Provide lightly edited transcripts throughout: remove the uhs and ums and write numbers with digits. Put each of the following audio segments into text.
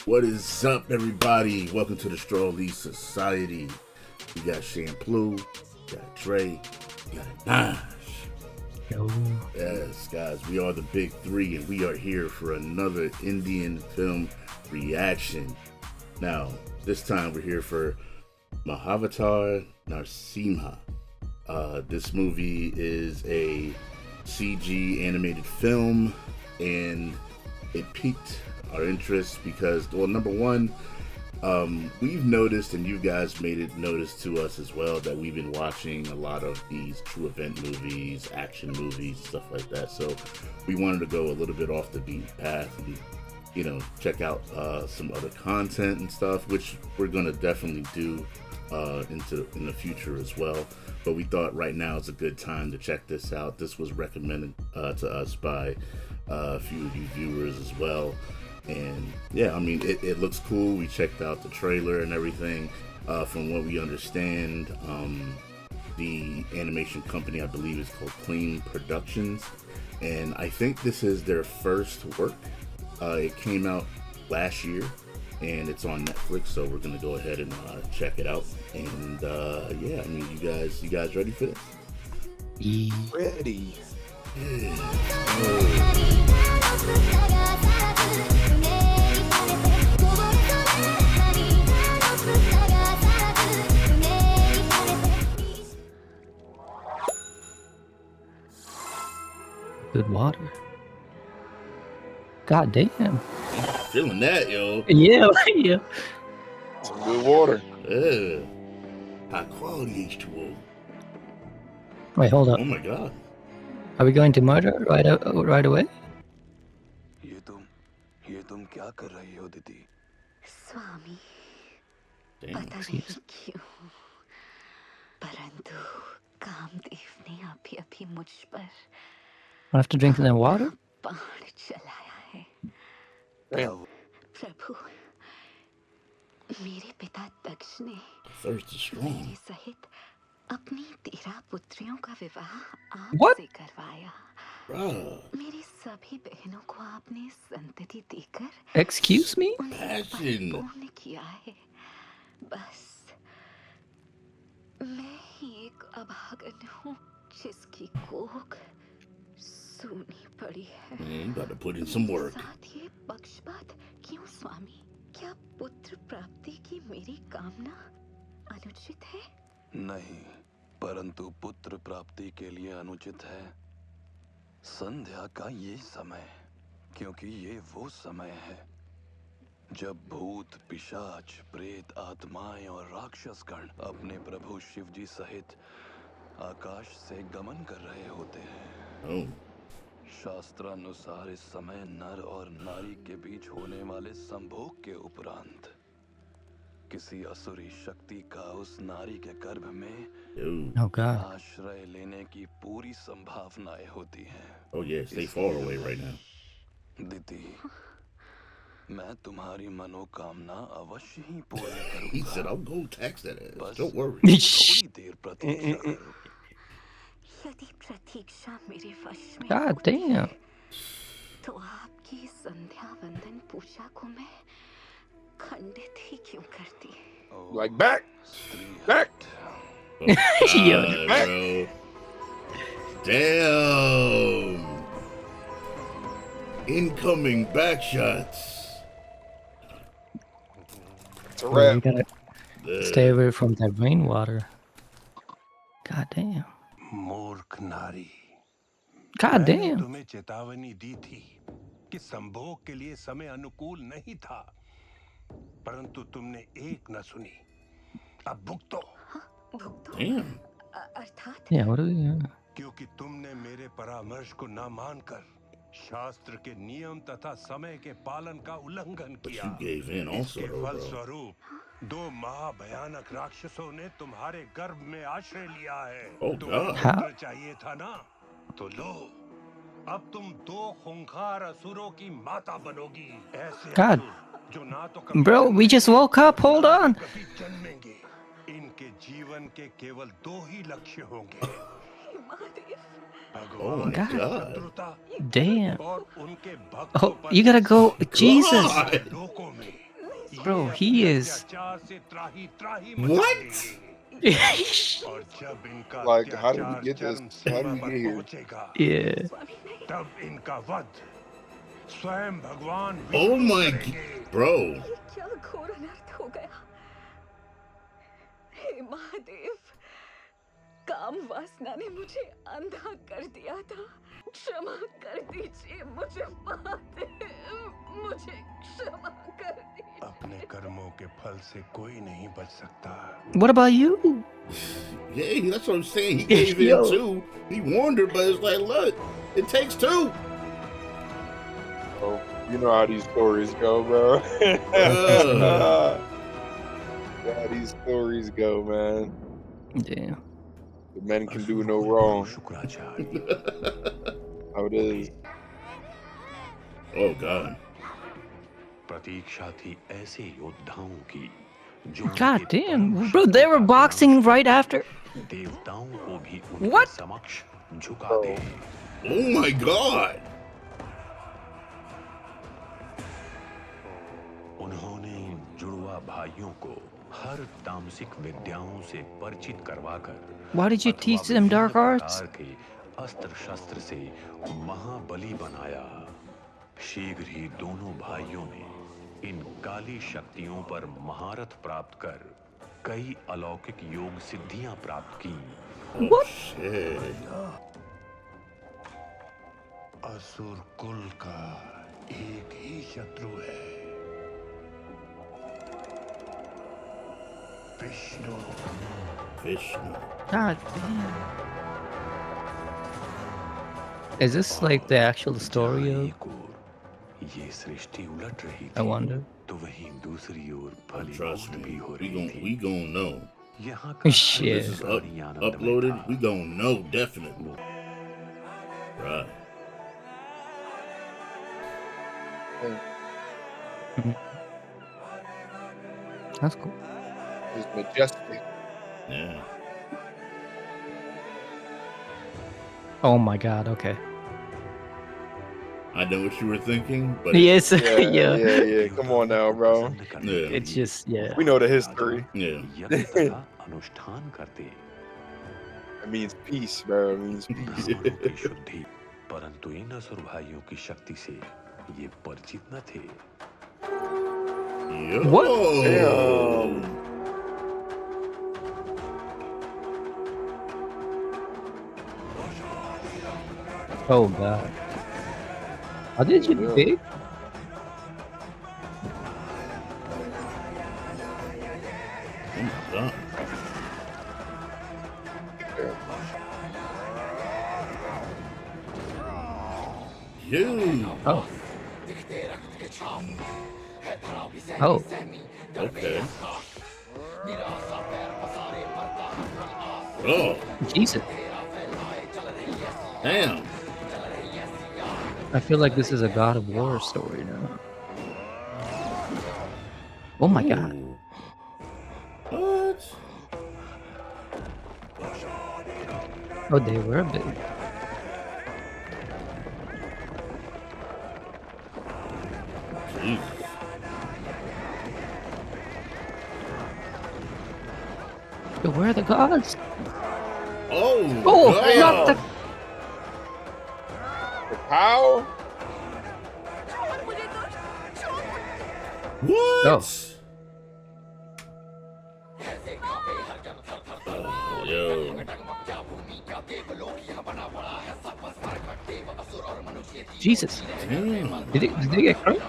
What is up, everybody? Welcome to the Straw Lee Society. We got Shampoo, we got Dre, we got Nash. Yo. Yes, guys, we are the Big Three, and we are here for another Indian film reaction. Now, this time we're here for Mahavatar Narsimha. This movie is a CG animated film, and it piqued our interest because, well, number one, we've noticed, and you guys made it notice to us as well, that we've been watching a lot of these true event movies, action movies, stuff like that. So we wanted to go a little bit off the beaten path and, you know, check out some other content and stuff, which we're gonna definitely do in the future as well. But we thought right now is a good time to check this out. This was recommended to us by a few of you viewers as well. And yeah, I mean, it looks cool. We checked out the trailer and everything. From what we understand, the animation company, I believe, is called Clean Productions. And I think this is their first work. It came out last year, and it's on Netflix, so we're gonna go ahead and check it out. And yeah, I mean, you guys ready for this? Ready. Good water. God damn. Feeling that, yo. Yeah, yeah. Some good water. Yeah. High quality H2O. Wait, hold up. Oh my god. Are we going to murder right away? ये तुम क्या कर रही हो दीदी? स्वामी, Damn. पता नहीं क्यों, परंतु कामदेव ने अभी मुझ पर I have to drink the water? बाण चलाया है। Damn. प्रभु, मेरे पिता दक्ष ने Thirst is strong. मेरे सहित अपनी 13 पुत्रियों का विवाह What? आपसे करवाया। Bruh. मेरी सभी बहनों को आपने संतति देकर Excuse me? उन्हें Passion. परिपूर्ण किया है। बस मैं ही एक अभागन हूँ जिसकी कोख सूनी पड़ी है। Man, you got to put in some work. साथ ये पक्षपात क्यों स्वामी? क्या पुत्र प्राप्ति की मेरी कामना अनुचित है? नहीं, परंतु पुत्र प्राप्ति के लिए अनुचित है संध्या का ये समय, क्योंकि ये वो समय है जब भूत, पिशाच, प्रेत, आत्माएं और राक्षस गण अपने प्रभु शिव जी सहित आकाश से गमन कर रहे होते हैं। Oh. शास्त्रानुसार इस समय नर और नारी के बीच होने वाले संभोग के उपरांत किसी असुरी शक्ति का उस नारी के गर्भ में Dude. Oh god. आश्रय लेने की पूरी संभावनाएं होती हैं। Oh yeah, stay far away right now. दीदी, मैं तुम्हारी मनोकामना अवश्य ही पूर्ण He said, करूंगा। "I'll go tax that ass. बस Don't worry." थोड़ी देर प्रतीक्षा करो। यदि प्रतीक्षा मेरे वश में God होती है, damn. तो आपकी संध्या वंदन पूजा को मैं खंडित ही क्यों करती? Like back, back. Oh, Yo. God, bro. Damn. Incoming back shots. It's a Bro, you wrap. gotta stay away from that rainwater. God damn. मूर्ख नारी, God मैंने damn. तुम्हें चेतावनी दी थी कि संभोग के लिए समय अनुकूल नहीं था, परंतु तुमने एक न सुनी। अब भुगतो, भुगतो? Damn. अर्थात Yeah, what are we... क्योंकि तुमने मेरे परामर्श को न मानकर शास्त्र के नियम तथा समय के पालन का उल्लंघन But किया। you gave in also, इसके though, bro. फलस्वरूप 2 महाभयानक राक्षसों ने तुम्हारे गर्भ में आश्रय लिया है। Oh, तुम्हें God. पुत्र चाहिए था ना, तो लो, अब तुम 2 खूंखार असुरों की माता बनोगी। ऐसे God. असुर जो ना तो कभी Bro, we just woke up. Hold ना on. कभी जन्मेंगे। इनके जीवन के केवल 2 ही लक्ष्य होंगे, महादेव, Oh भगवान my की God. शत्रुता Damn. और उनके भक्तों Oh, पर you gotta go. Jesus. God. लोकों में Bro, ये he अपने is. अत्याचार से त्राही त्राही What? मचा देंगे। और जब इनका Like, how did we अत्याचार get this? चरम How सीमा did we पर get here? पहुंचेगा, Yeah. स्वामी नहीं। तब इनका वध स्वयं भगवान Oh विष्णु my करेंगे। bro. ये क्या घोर अनर्थ हो गया। हे महादेव, काम वासना ने मुझे अंधा कर दिया था। क्षमा कर दीजिए मुझे महादेव, मुझे क्षमा कर दीजिए। अपने कर्मों के फल से कोई नहीं बच सकता। What about you? Yeah, that's what I'm saying. He gave in Yo. too. He warned her, but it's like, look, it takes two. Oh, you know how these stories go, bro. Yeah, these stories go, man. Damn. The men can do no wrong. Shukracharya How it is. Oh God. प्रतीक्षा थी ऐसे योद्धाओं की जो God उनके damn, परम bro, they were शत्रु का boxing विनाश right after. देवताओं को भी उनके What? समक्ष झुका दे। Oh my God. उन्होंने जुड़वा भाइयों को हर तामसिक विद्याओं से परिचित करवाकर Why did you अथवा teach them dark विभिन्न arts? प्रकार के अस्त्र शस्त्र से महाबली बनाया। शीघ्र ही दोनों भाइयों ने इन काली शक्तियों पर महारत प्राप्त कर कई अलौकिक योग सिद्धियां प्राप्त की। Oh shit. असुर कुल का एक ही शत्रु है, Vishnu. Vishnu. God damn. Is this like the actual story जहाँ of? एक ओर ये सृष्टि उलट रही I थी, wonder. तो वहीं दूसरी ओर Trust फलीभूत भी me. हो We रही gon' we थी। gon' know. यहाँ का Shit. This is प्राणी आनंद में uploaded. था। We gon' know definitely. Right. That's cool. It's majestic. Yeah. Oh my God. Okay. I know what you were thinking, but Yes. Yeah, Yeah. yeah. Come on now, bro. Yeah. It's just yeah. We know the history. yeah. यज्ञ तथा अनुष्ठान करते It means peace, bro. It means peace. ब्राह्मणों की शुद्धि, परंतु इन असुर भाइयों की शक्ति से ये परिचित न थे। Yo. What? Damn. Oh God. How did you Yeah. big? Oh my God. You. Oh. Oh. Okay. Oh, Jesus. damn. I feel like this is a God of War story now. Oh my God. Ooh. What? Oh, they were big. Jesus. Yo, where are the gods? Oh, Oh, God. not the. How? What? No. Oh, yo. Jesus. Damn. Did they get crushed?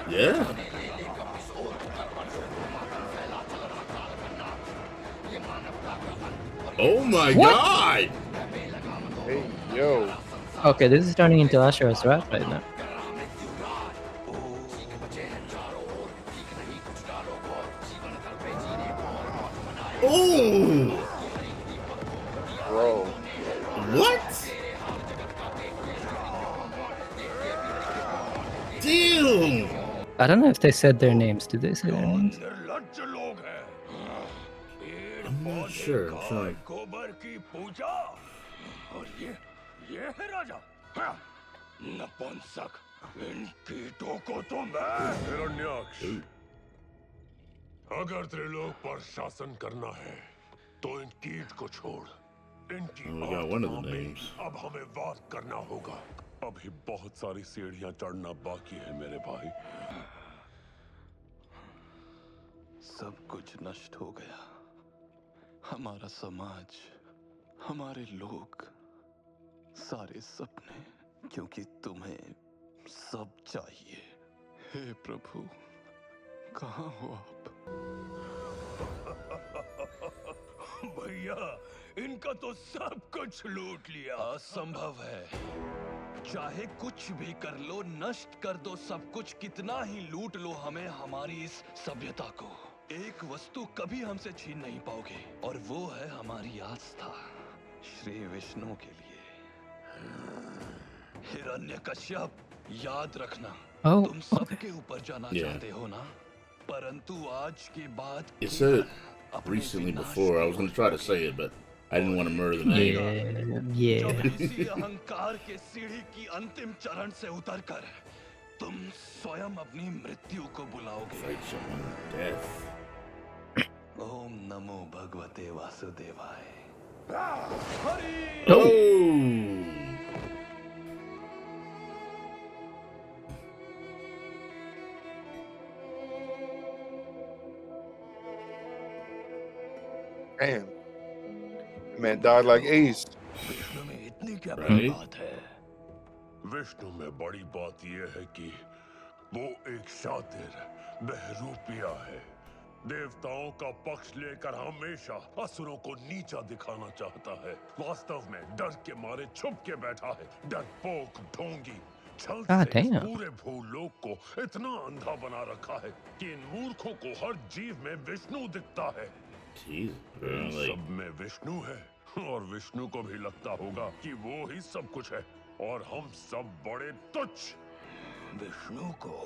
Yeah. Oh my What? God. Hey, yo. Okay, this is turning into Asher's Wrath right now. Oh. Bro. What? Damn. I don't know if they said their names. Did they say their names? निर्लज्ज लोग हैं। पेड़ I'm not पौधे sure. I'm guy sorry. गोबर की पूजा, और ये है राजा। हाँ, नपुंसक, इन कीटों को तो मैं हिरण्याक्ष अगर त्रिलोक पर शासन करना है तो इन कीट को छोड़। इनकी Oh, we got one of the आत्मा में names. अब हमें वार करना होगा। अभी बहुत सारी सीढ़ियां चढ़ना बाकी है मेरे भाई। सब कुछ नष्ट हो गया, हमारा समाज, हमारे लोग, सारे सपने, क्योंकि तुम्हें सब चाहिए। हे प्रभु, कहाँ हो आप? भैया, इनका तो सब कुछ लूट लिया। असंभव है। चाहे कुछ भी कर लो, नष्ट कर दो सब कुछ, कितना ही लूट लो हमें, हमारी इस सभ्यता को एक वस्तु कभी हमसे छीन नहीं पाओगे, और वो है हमारी आस्था श्री विष्णु के लिए। हिरण्यकश्यप, याद रखना, Oh, तुम सबके ऊपर जाना Yeah. चाहते हो ना, परंतु आज के बाद It said it अपने recently विनाश before. I को was going to try to say it, but I didn't want to murder the name. yeah. जब इसी अहंकार के सीढ़ी की अंतिम चरण से उतरकर तुम स्वयं अपनी मृत्यु को बुलाओगे। Fight someone to death. ओम नमो भगवते वासुदेवाय। Oh! Damn. Man died like Ace. Vishnu में इतनी क्या Right. बड़ी बात है? विष्णु में बड़ी बात यह है कि वो एक शातिर बहरूपिया है। देवताओं का पक्ष लेकर हमेशा असुरों को नीचा दिखाना चाहता है। वास्तव में डर के मारे छुप के बैठा है। डरपोक, ढोंगी, छल God से इस damn. पूरे भूलोक को इतना अंधा बना रखा है कि इन मूर्खों को हर जीव में विष्णु दिखता है। Jesus, bro. इन Like, सब में विष्णु है, और विष्णु को भी लगता होगा कि वो ही सब कुछ है, और हम सब बड़े तुच्छ। विष्णु को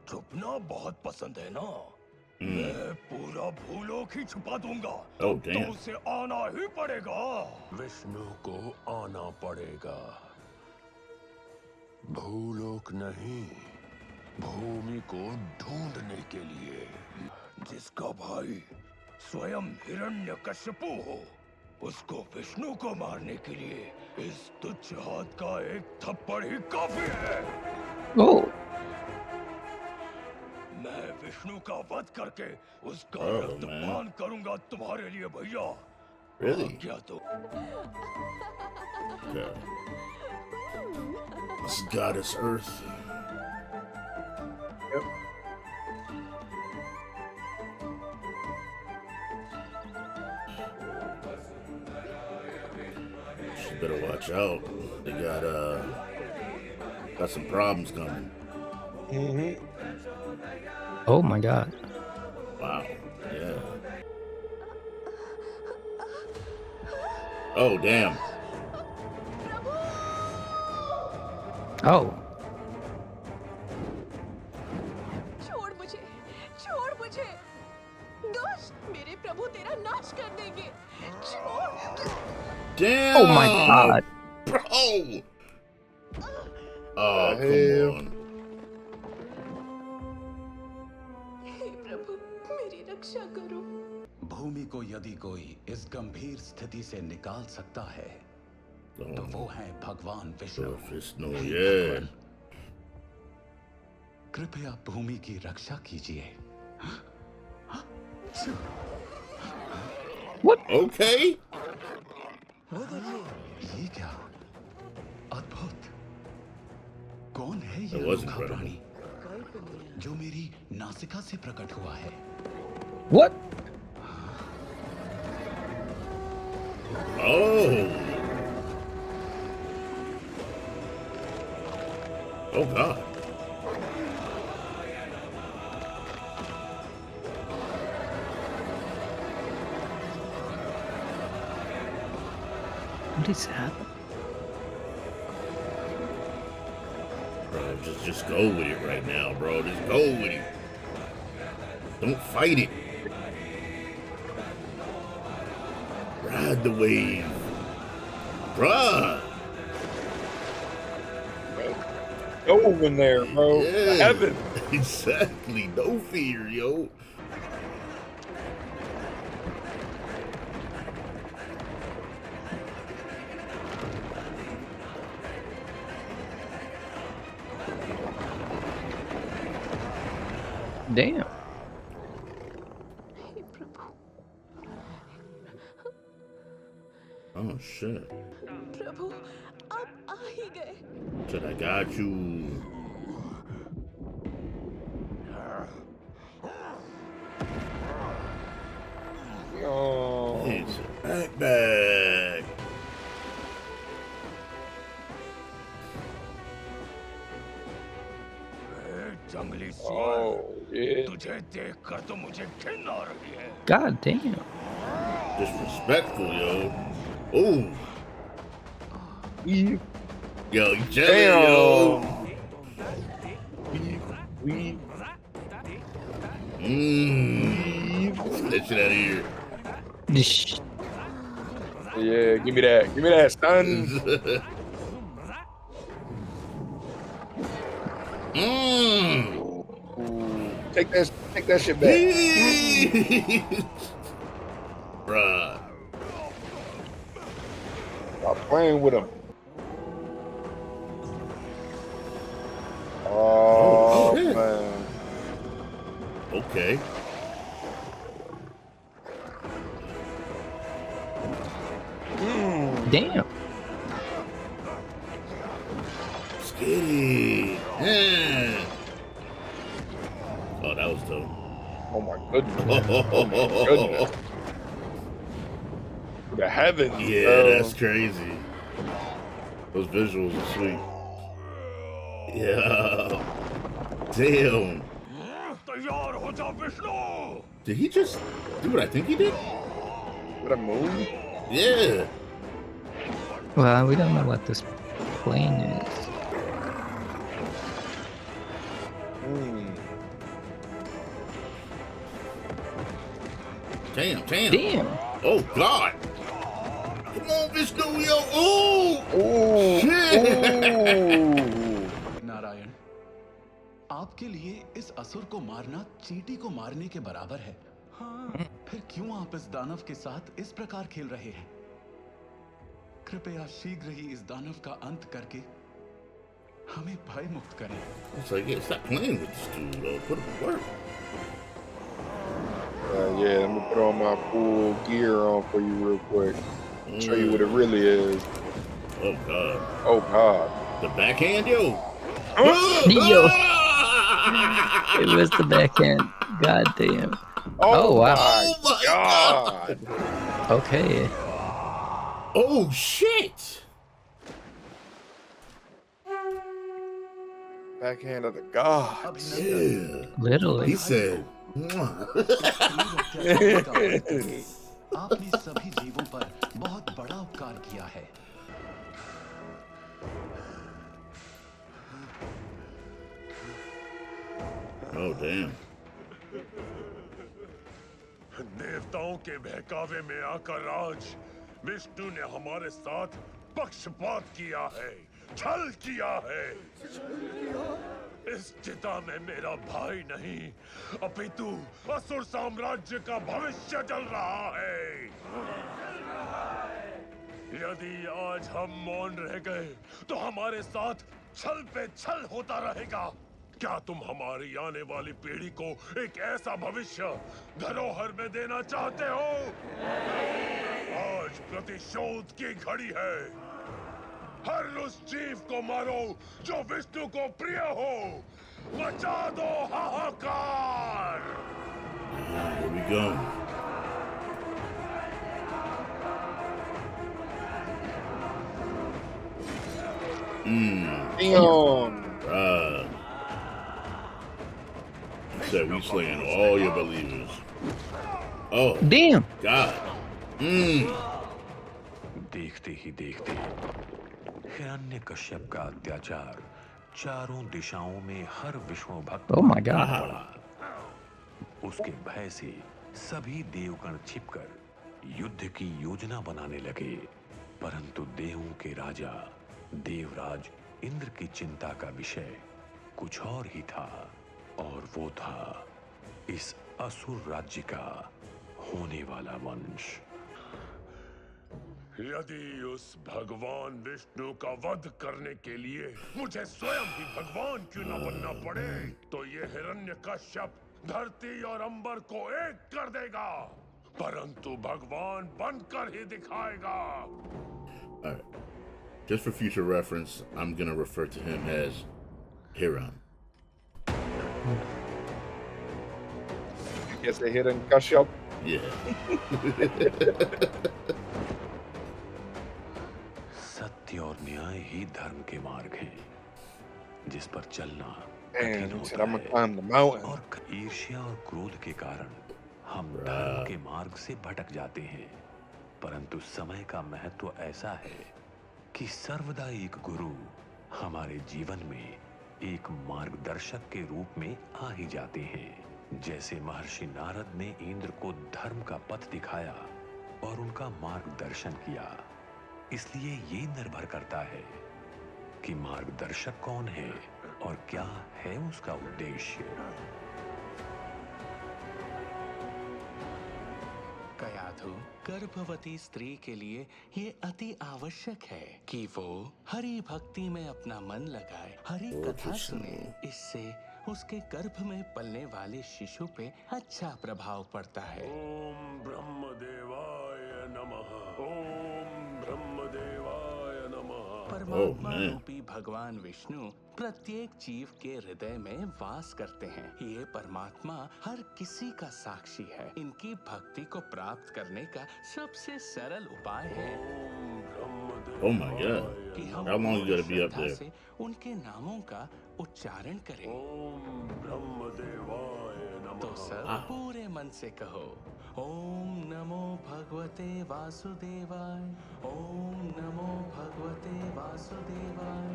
छुपना बहुत पसंद है ना? मैं पूरा भूलोक ही छुपा दूंगा। Oh, तो damn. उसे आना ही पड़ेगा। विष्णु को आना पड़ेगा। भूलोक नहीं, भूमि को ढूंढने के लिए, जिसका भाई स्वयं हिरण्यकश्यपु हो, उसको विष्णु को मारने के लिए इस तुच्छ हाथ का एक थप्पड़ ही काफी है। Oh, मैं विष्णु का वध करके उसका Oh, रक्तपान करूंगा तुम्हारे लिए भैया। Really? क्या तो Okay. This is Goddess Earth. Yep. She better watch out. They got some problems coming. Mm-hmm. oh my God. Wow. Yeah. Oh, damn. Oh, छोड़ मुझे, छोड़ मुझे। दुष्ट मेरे प्रभु तेरा नाश कर देंगे। छोड़। Damn. oh my God. Bro. Oh, hell? come on. हे प्रभु मेरी रक्षा करो। भूमि को यदि कोई इस गंभीर स्थिति से निकाल सकता है तो Oh, वो है भगवान विष्णु। Vishnu, yeah. कृपया भूमि की रक्षा कीजिए। Okay. ये क्या अद्भुत! कौन है That यह was अनोखा incredible. प्राणी जो मेरी नासिका से प्रकट हुआ है? What? Oh. Oh, God. What is happening? Bro, just go with it right now, bro. Just go with it. Don't fight it. Ride the wave. Bruh. Go in there, bro. Yeah. Heaven. Exactly. No fear, yo. Damn. Hey Prabhu, Oh shit. प्रभु, आप आ ही गए। Shit, I got you. Yo. It's a back. जंगली Oh, yeah. तुझे देखकर तो मुझे घिन आ रही है। God damn. Disrespectful, yo. Ooh. Weave, Yo, you jelly, yo. weave. Mmm. That shit out of here. Shh. Yeah, give me that. Give me that, son. Mmm. Ooh, take that shit back. Bruh. Stop playing with him. Oh, shit. man. Okay. Damn. Skitty. Yeah. Oh, that was dope. Oh my goodness. Oh my goodness. The heavens. Yeah, bro. that's crazy. Those visuals are sweet. Yeah. Damn. तैयार हो जा Vishnu. Did he just do what I think he did? What a move. Yeah. Well, we don't know what this plane is. Damn. Damn. Oh, God. Come on, Vishnu, yo. Ooh. Ooh. Shit. Ooh. Narayan, आपके लिए इस असुर को मारना चींटी को मारने के बराबर है। हाँ, फिर क्यों आप इस दानव के साथ इस प्रकार खेल रहे हैं? कृपया शीघ्र ही इस दानव का अंत करके हमें भय मुक्त करें। It's like, yeah, stop playing with this dude, though. Put him to work. Yeah, let me put on my full gear on for you real quick. Show you what it really is. Oh, God. Oh, God. The backhand, yo. Yo. It was the backhand. God damn. Oh, wow. Oh, my God. Okay. Oh, shit. Backhand of the gods. Yeah. Literally. He said, "Mwah." आपने सभी जीवों पर बहुत बड़ा उपकार किया है। Oh, damn. देवताओं के बहकावे में आकर आज विष्णु ने हमारे साथ पक्षपात किया है, छल किया है। इस चिता में मेरा भाई नहीं, अपितु असुर साम्राज्य का भविष्य जल रहा है। यदि आज हम मौन रह गए, तो हमारे साथ छल पे छल होता रहेगा। क्या तुम हमारी आने वाली पीढ़ी को एक ऐसा भविष्य धरोहर में देना चाहते हो? आज प्रतिशोध की घड़ी है। हर उस जीव को मारो जो विष्णु को प्रिय हो। मचा दो हाहाकार। Here we go. Damn. He said we slaying all your believers. Oh, Damn. God. देखते ही देखते हिरण्यकश्यप का अत्याचार चारों दिशाओं में हर विष्णु भक्त Oh my God. पड़ा। उसके भय से सभी देवगण छिपकर युद्ध की योजना बनाने लगे, परंतु देवों के राजा देवराज इंद्र की चिंता का विषय कुछ और ही था, और वो था इस असुर राज्य का होने वाला वंश। यदि उस भगवान विष्णु का वध करने के लिए मुझे स्वयं ही भगवान क्यों न बनना पड़े, तो ये हिरण्यकश्यप धरती और अंबर को एक कर देगा, परंतु भगवान बनकर ही दिखाएगा। Alright. Just for future reference, I'm gonna refer to him as Hiran. I guess they hit in Kashyap. Yeah. सत्य और न्याय ही धर्म के मार्ग हैं, जिस पर चलना Damn, कठिन he said, होता I'm gonna है। climb the mountain. और ईर्ष्या और क्रोध के कारण हम धर्म के मार्ग से भटक जाते हैं। परंतु समय का महत्व ऐसा है कि सर्वदा एक गुरु हमारे जीवन में एक मार्गदर्शक के रूप में आ ही जाते हैं। जैसे महर्षि नारद ने इंद्र को धर्म का पथ दिखाया और उनका मार्गदर्शन किया। इसलिए ये निर्भर करता है कि मार्गदर्शक कौन है और क्या है उसका उद्देश्य। कयाधु, गर्भवती स्त्री के लिए ये अति आवश्यक है कि वो हरि भक्ति में अपना मन लगाए, हरि कथा सुने। इससे उसके गर्भ में पलने वाले शिशु पे अच्छा प्रभाव पड़ता है। ओम ब्रह्मदेवाय नमः। ओम ब्रह्मदेवाय नमः। परमात्मा man. रूपी भगवान विष्णु प्रत्येक जीव के हृदय में वास करते हैं। ये परमात्मा हर किसी का साक्षी है। इनकी भक्ति को प्राप्त करने का सबसे सरल उपाय है Oh my God. कि हम How long you gotta be up Shraddha there? से उनके नामों का उच्चारण करें। ओम ब्रह्मदेवाय नमः। तो सब पूरे मन से कहो, ओम नमो भगवते वासुदेवाय। ओम नमो भगवते वासुदेवाय।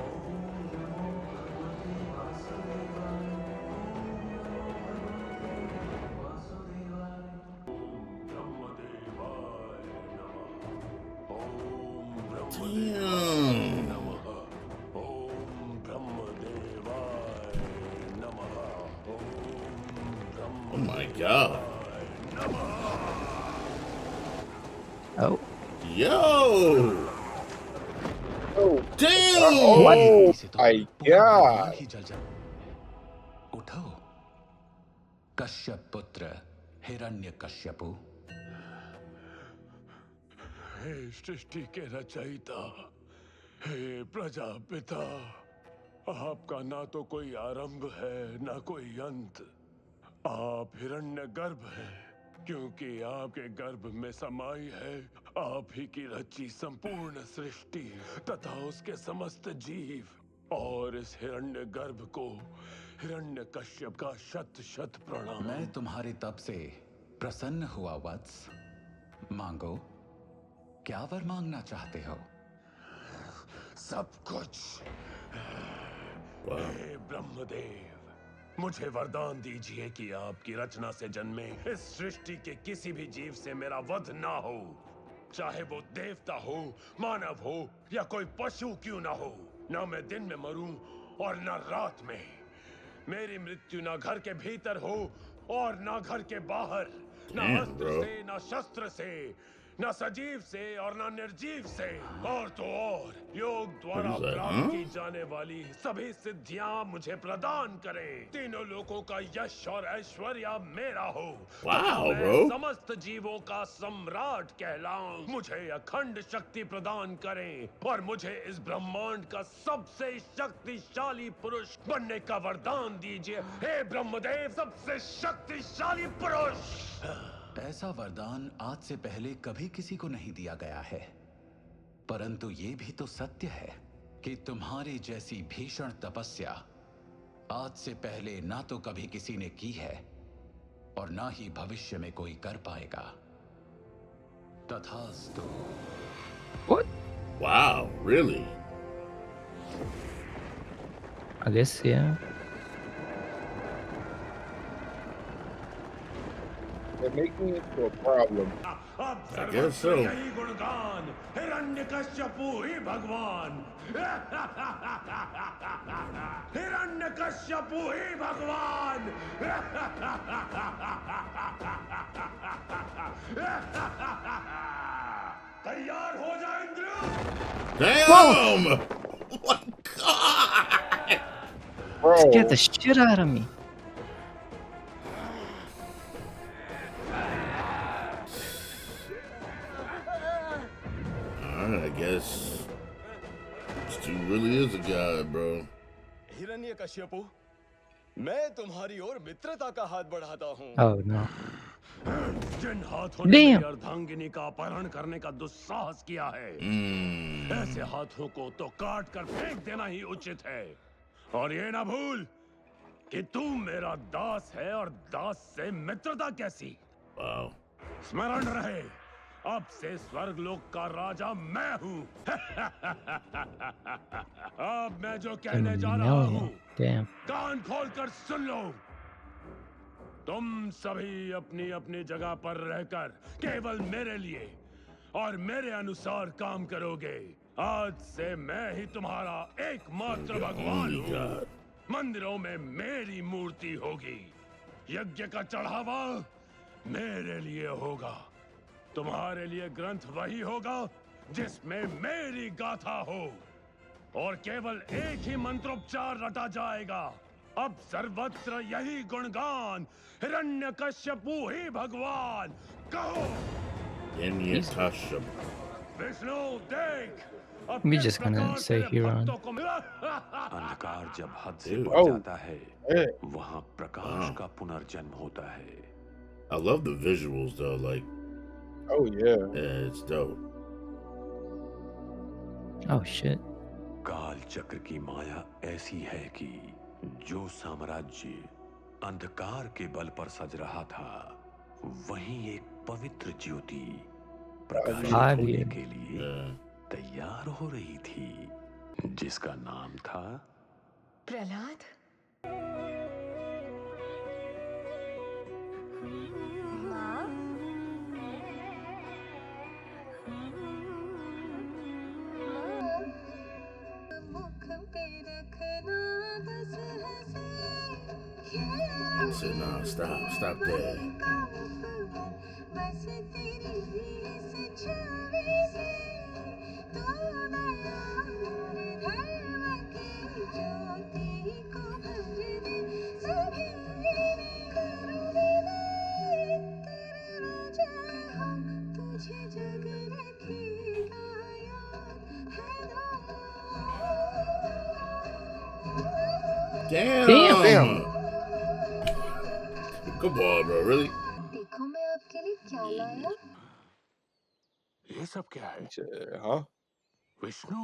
ओम नमो भगवते वासुदेवाय। ओम ब्रह्मदेवाय नमः। ओम Damn. नमः। ओम ब्रह्मदेवाय नमः। ओम Oh my God. Oh, Yo. Oh, Damn. oh इसे तो my पूरा ब्रह्मांड God. ही जल जाए। उठो, कश्यप पुत्र हिरण्यकश्यपु। हे सृष्टि के रचयिता, हे प्रजापिता, आपका ना तो कोई आरंभ है ना कोई अंत। आप हिरण्यगर्भ हैं, क्योंकि आपके गर्भ में समाई है आप ही की रची संपूर्ण सृष्टि तथा उसके समस्त जीव। और इस हिरण्यगर्भ को हिरण्यकश्यप का शत शत प्रणाम। मैं तुम्हारे तप से प्रसन्न हुआ वत्स। मांगो, क्या वर मांगना चाहते हो? सब कुछ। हे ब्रह्मदेव, मुझे वरदान दीजिए कि आपकी रचना से जन्मे इस सृष्टि के किसी भी जीव से मेरा वध ना हो, चाहे वो देवता हो, मानव हो या कोई पशु क्यों ना हो। ना मैं दिन में मरूं और ना रात में। मेरी मृत्यु ना घर के भीतर हो और ना घर के बाहर, ना Damn, अस्त्र bro. से, ना शस्त्र से, ना सजीव से और ना निर्जीव से। और तो और योग द्वारा What is that, प्राप्त huh? की जाने वाली सभी सिद्धियां मुझे प्रदान करे। तीनों लोगों का यश और ऐश्वर्य मेरा हो। Wow, तथा मैं bro. समस्त जीवों का सम्राट कहलाऊं। मुझे अखंड शक्ति प्रदान करें और मुझे इस ब्रह्मांड का सबसे शक्तिशाली पुरुष बनने का वरदान दीजिए। हे ब्रह्मदेव, सबसे शक्तिशाली पुरुष। ऐसा वरदान आज से पहले कभी किसी को नहीं दिया गया है, परंतु ये भी तो सत्य है कि तुम्हारी जैसी भीषण तपस्या आज से पहले ना तो कभी किसी ने की है और ना ही भविष्य में कोई कर पाएगा। तथास्तु। what? Wow. Really? I guess, yeah. They're making it to a problem. I guess so. यही गुणगान हिरण्यकश्यपु ही भगवान हिरण्यकश्यपु ही भगवान तैयार हो जा Indra Damn! Oh my God! Bro, Scared the shit out of me. Alright, I guess this dude really is a god, bro. Hiranyakashipu, मैं तुम्हारी ओर मित्रता का हाथ बढ़ाता हूँ। Oh no. जिन हाथों ने Damn. मेरी अर्धांगिनी का अपहरण करने का दुस्साहस किया है ऐसे हाथों को तो काट कर फेंक देना ही उचित है। और ये ना भूल कि तू मेरा दास है और दास से मित्रता कैसी। Wow. स्मरण रहे, अब से स्वर्गलोक का राजा मैं हूँ। अब मैं जो कहने जा रहा हूँ Damn. कान खोलकर सुन लो। तुम सभी अपनी अपनी जगह पर रहकर केवल मेरे लिए और मेरे अनुसार काम करोगे। आज से मैं ही तुम्हारा एकमात्र भगवान हूँ। मंदिरों में मेरी मूर्ति होगी, यज्ञ का चढ़ावा मेरे लिए होगा, तुम्हारे लिए ग्रंथ वही होगा जिसमें मेरी गाथा हो, और केवल एक ही मंत्रोच्चार रटा जाएगा। अब सर्वत्र यही गुणगान हिरण्यकश्यपु ही भगवान। कहो Hinyakasham. विष्णु देख, अब We किस just gonna प्रकार say तेरे Huron. भक्तों को अंधकार जब हद से Dude. बढ़ जाता है, yeah. वहाँ प्रकाश Wow. का पुनर्जन्म होता है। I love the visuals though, like, Oh yeah. yeah, it's dope. Oh shit. काल चक्र की माया ऐसी है कि जो साम्राज्य अंधकार के बल पर सज रहा था, वहीं एक पवित्र ज्योति प्रकाशित हाँ, होने ये। के लिए Yeah. तैयार हो रही थी, जिसका नाम था प्रहलाद, माँ, I said, nah, stop that. Damn! Come on, bro, really? देखो मैं आपके लिए क्या लाया। ये सब क्या है? Huh? विष्णु,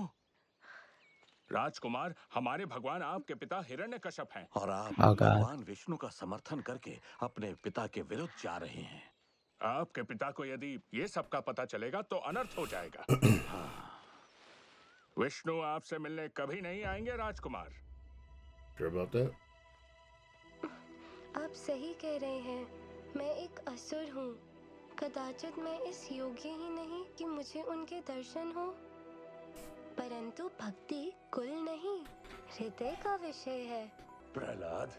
राजकुमार, हमारे भगवान आपके पिता हिरण्यकश्यप हैं। और आप Oh, God. भगवान विष्णु का समर्थन करके अपने पिता के विरुद्ध जा रहे हैं। आपके पिता को यदि ये सब का पता चलेगा तो अनर्थ हो जाएगा। विष्णु आपसे मिलने कभी नहीं आएंगे राजकुमार। Sure about that? आप सही कह रहे हैं, मैं एक असुर हूँ। कदाचित मैं इस योग्य ही नहीं कि मुझे उनके दर्शन हो, परंतु भक्ति कुल नहीं, हृदय का विषय है। प्रहलाद,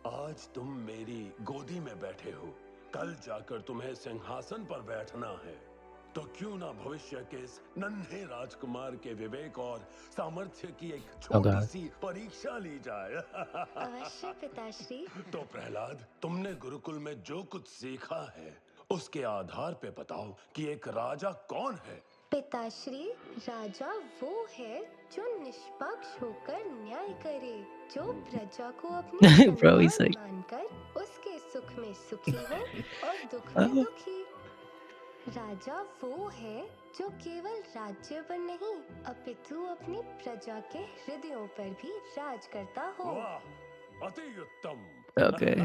आज तुम मेरी गोदी में बैठे हो, कल जाकर तुम्हें सिंहासन पर बैठना है, तो क्यों ना भविष्य के इस नन्हे राजकुमार के विवेक और सामर्थ्य की एक छोटी सी परीक्षा ली जाए। अवश्य पिताश्री। तो प्रहलाद, तुमने गुरुकुल में जो कुछ सीखा है उसके आधार पे बताओ कि एक राजा कौन है। पिताश्री, राजा वो है जो निष्पक्ष होकर न्याय करे, जो प्रजा को अपनी Bro, he's संतान like- मानकर उसके सुख में सुखी हो और दुख में दुखी। राजा वो है जो केवल राज्य पर नहीं, अपितु अपनी प्रजा के हृदयों पर भी राज करता हो। वाह, अति उत्तम। Okay.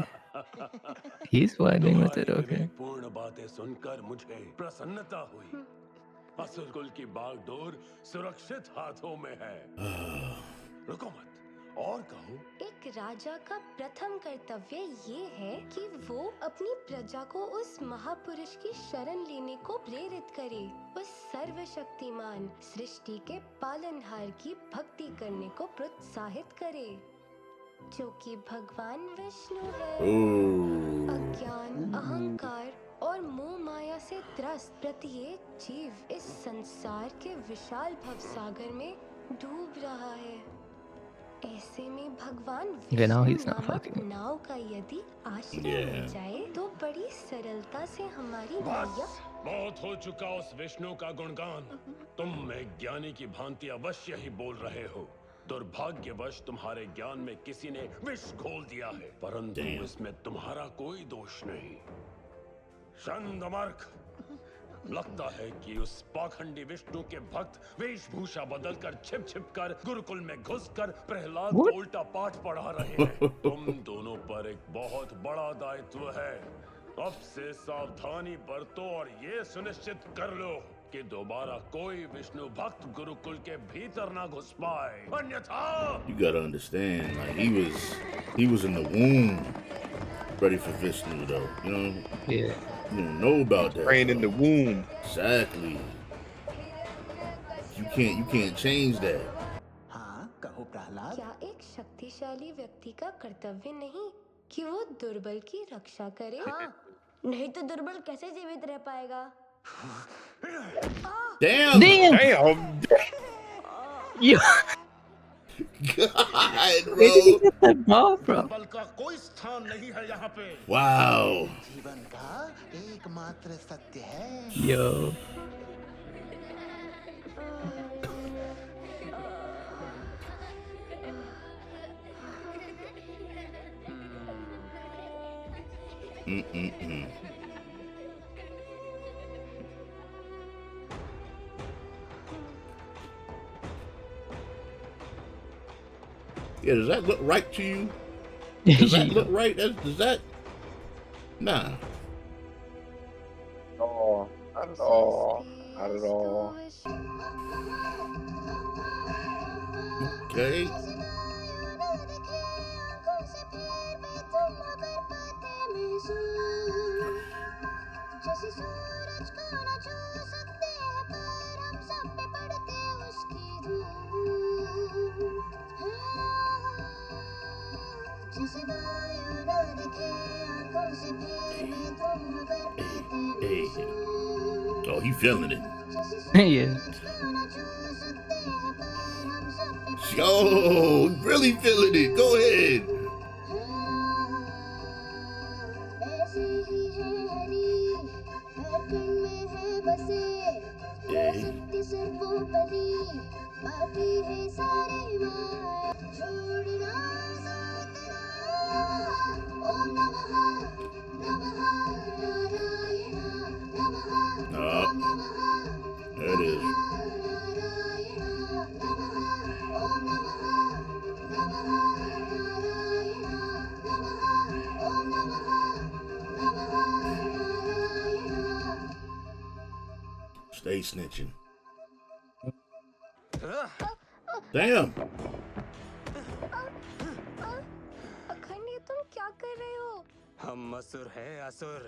He's vibing with it, तुम्हारी okay. विवेकपूर्ण बातें सुनकर मुझे प्रसन्नता हुई। असुरकुल की बागडोर सुरक्षित हाथों में है। रुको मत, और कहो। एक राजा का प्रथम कर्तव्य ये है कि वो अपनी प्रजा को उस महापुरुष की शरण लेने को प्रेरित करे, उस सर्वशक्तिमान सृष्टि के पालनहार की भक्ति करने को प्रोत्साहित करे, जो कि भगवान विष्णु है। अज्ञान, अहंकार और मोह माया से त्रस्त प्रत्येक जीव इस संसार के विशाल भवसागर में डूब रहा है। ऐसे में भगवान Okay, now Vishnu he's not नामक fucking. नाव का यदि आश्रय मिल जाए तो बड़ी सरलता से हमारी नैया। बहुत हो चुका उस विष्णु का गुणगान। तुम एक ज्ञानी की भांति अवश्य ही बोल रहे हो। दुर्भाग्यवश तुम्हारे ज्ञान में किसी ने विष घोल दिया है, परंतु इसमें तुम्हारा कोई दोष नहीं। चंद्रमर्क, लगता है कि उस पाखंडी विष्णु के भक्त वेशभूषा बदलकर छिप छिप कर गुरुकुल में घुसकर प्रहलाद को उल्टा पाठ पढ़ा रहे हैं। तुम दोनों पर एक बहुत बड़ा दायित्व है। अब से सावधानी बरतो और ये सुनिश्चित कर लो कि दोबारा कोई विष्णु भक्त गुरुकुल के भीतर ना घुस पाए, अन्यथा। You gotta understand, like he was in the womb, ready for Vishnu though. You know. Yeah. You don't know about that. Praying in the womb. Exactly. You can't change that. हाँ, कहो प्रहलाद। क्या एक शक्तिशाली व्यक्ति का कर्तव्य नहीं कि वो दुर्बल की रक्षा करे? हाँ, नहीं तो दुर्बल कैसे जीवित रह पाएगा? Damn! Damn! Yo, God, where did he bro! get that ball from? बल का कोई स्थान नहीं है यहाँ पे। Wow! जीवन का एकमात्र सत्य है। Yo. Mm-mm-mm. Yeah, does that look right to you? Does that look right? Does that? Nah. Oh, not at all. Not at all. Okay. Hey. Oh, he feeling it. Yeah. Yo, he really feeling it. Go ahead. There it is. Stay snitching. Damn. अखंड, ये तुम क्या कर रहे हो? हम असुर हैं, असुर।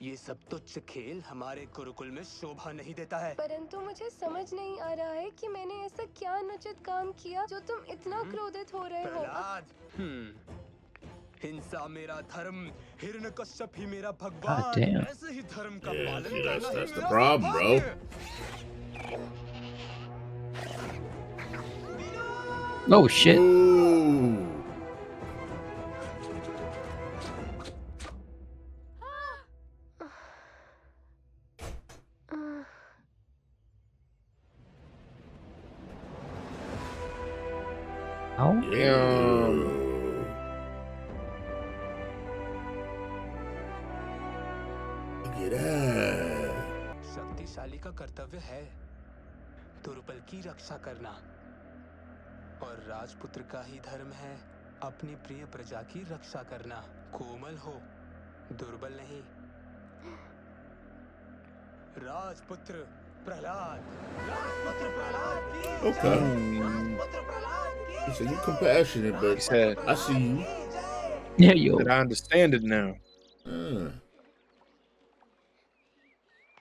ये सब तुच्छ खेल हमारे गुरुकुल में शोभा नहीं देता है। परंतु मुझे समझ नहीं आ रहा है कि मैंने ऐसा क्या अनुचित काम किया जो तुम इतना क्रोधित हो रहे हो। प्रहलाद, हिंसा मेरा धर्म, हिरण्यकश्यप ही मेरा भगवान। God damn. ऐसे ही धर्म का Yeah, पालन see, करना ही that's the मेरा problem, bro. सौभाग्य। Oh shit. Ooh. Ow. Yeah. Look at that. शक्तिशाली का कर्तव्य है दुर्बल की रक्षा करना, और राजपुत्र का ही धर्म है अपनी प्रिय प्रजा की रक्षा करना। कोमल हो, दुर्बल नहीं। राजपुत्र प्रहलाद, राजपुत्र प्रहलाद की Okay. राजपुत्र प्रहलाद की He said, you're compassionate, but He said, I see you. Yeah, yo. that I understand it now.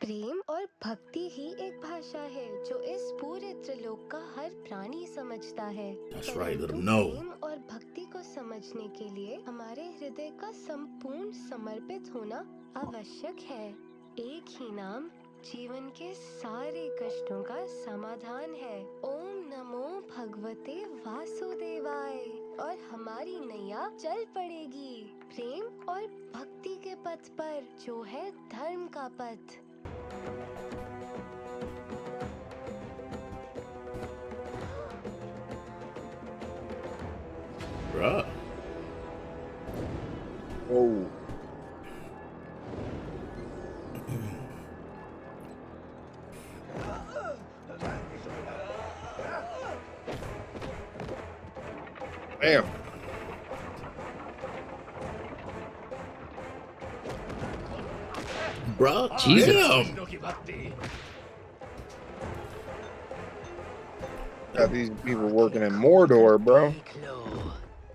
प्रेम और भक्ति ही एक भाषा है जो इस पूरे त्रिलोक का हर प्राणी समझता है। That's right, let परंतु 'em know. प्रेम और भक्ति को समझने के लिए हमारे हृदय का संपूर्ण समर्पित होना आवश्यक है। एक ही नाम जीवन के सारे कष्टों का समाधान है। ओम नमो भगवते वासुदेवाय। और हमारी नैया चल पड़ेगी प्रेम और भक्ति के पथ पर, जो है धर्म का पथ। Bruh. Oh. Damn. Bruh, Jesus. damn. Got these people working in Mordor, bro. देख लो,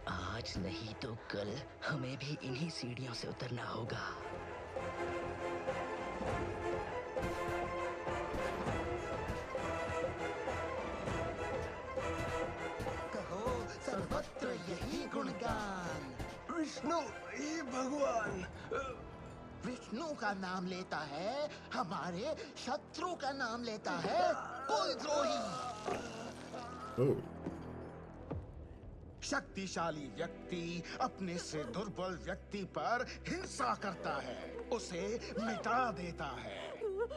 आज नहीं तो कल हमें भी इन्हीं सीढ़ियों से उतरना होगा। कहो सर्वत्र यही गुणगान। विष्णु हे भगवान। विष्णु का नाम लेता है, हमारे शत्रु का नाम लेता है कोई द्रोही। Oh. शक्तिशाली व्यक्ति अपने से दुर्बल व्यक्ति पर हिंसा करता है, उसे मिटा देता है।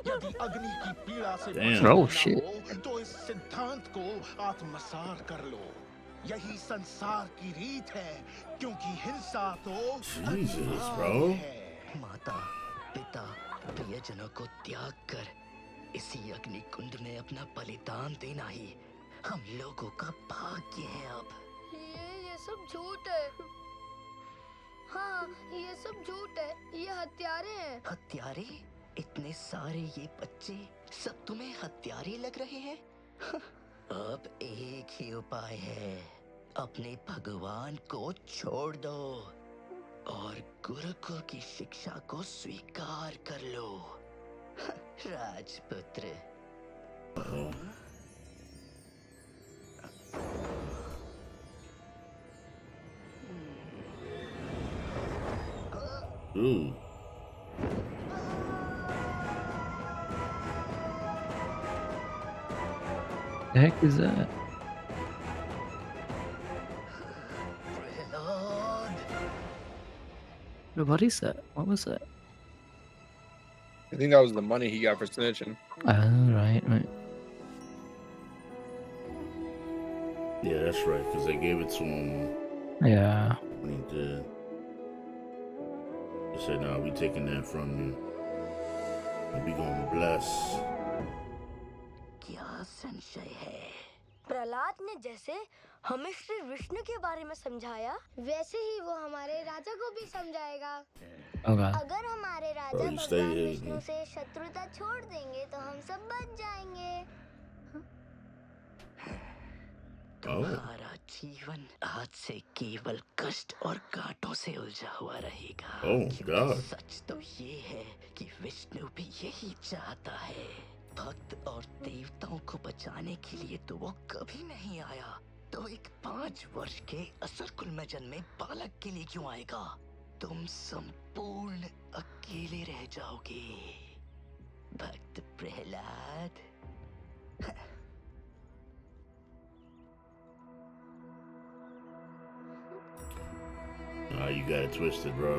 यदि अग्नि की पीड़ा से Damn. बचना Oh, न shit. हो, तो इस सिद्धांत को आत्मसात कर लो। यही संसार की रीत है, क्योंकि हिंसा तो Jesus, अनिवार्य bro. है। माता, पिता, प्रियजनों को त्याग कर इसी अग्नि कुंड में अपना बलिदान देना ही हम लोगों का भाग्य है। अब ये सब झूठ है। हाँ, ये सब झूठ है। ये हत्यारे हैं। हत्यारे? इतने सारे ये बच्चे सब तुम्हें हत्यारे लग रहे हैं? अब एक ही उपाय है, अपने भगवान को छोड़ दो और गुरुकुल की शिक्षा को स्वीकार कर लो। राजपुत्र। Ooh. The heck is that? What is that? What was that? I think that was the money he got for snitching. Oh, right. Yeah, that's right, because they gave it to him Yeah. when he did. They said, "No, we taking that from you, and we gonna bless." क्या संशय है? प्रहलाद ने जैसे हमें श्री विष्णु के बारे में समझाया, वैसे ही वो हमारे राजा को भी समझाएगा। Oh god. अगर हमारे राजा Oh, you stay भगवान here, विष्णु man. से शत्रुता छोड़ देंगे तो हम सब बच जाएंगे। तुम्हारा जीवन आज से केवल कष्ट और कांटों से उलझा हुआ रहेगा। Oh, क्योंकि God. सच तो ये है कि विष्णु भी यही चाहता है। भक्त और देवताओं को बचाने के लिए तो वो कभी नहीं आया, तो एक 5 वर्ष के असुरकुल में जन्मे बालक के लिए क्यों आएगा? तुम संपूर्ण अकेले रह जाओगे, भक्त Prahlad. Ah, you got it twisted, bro.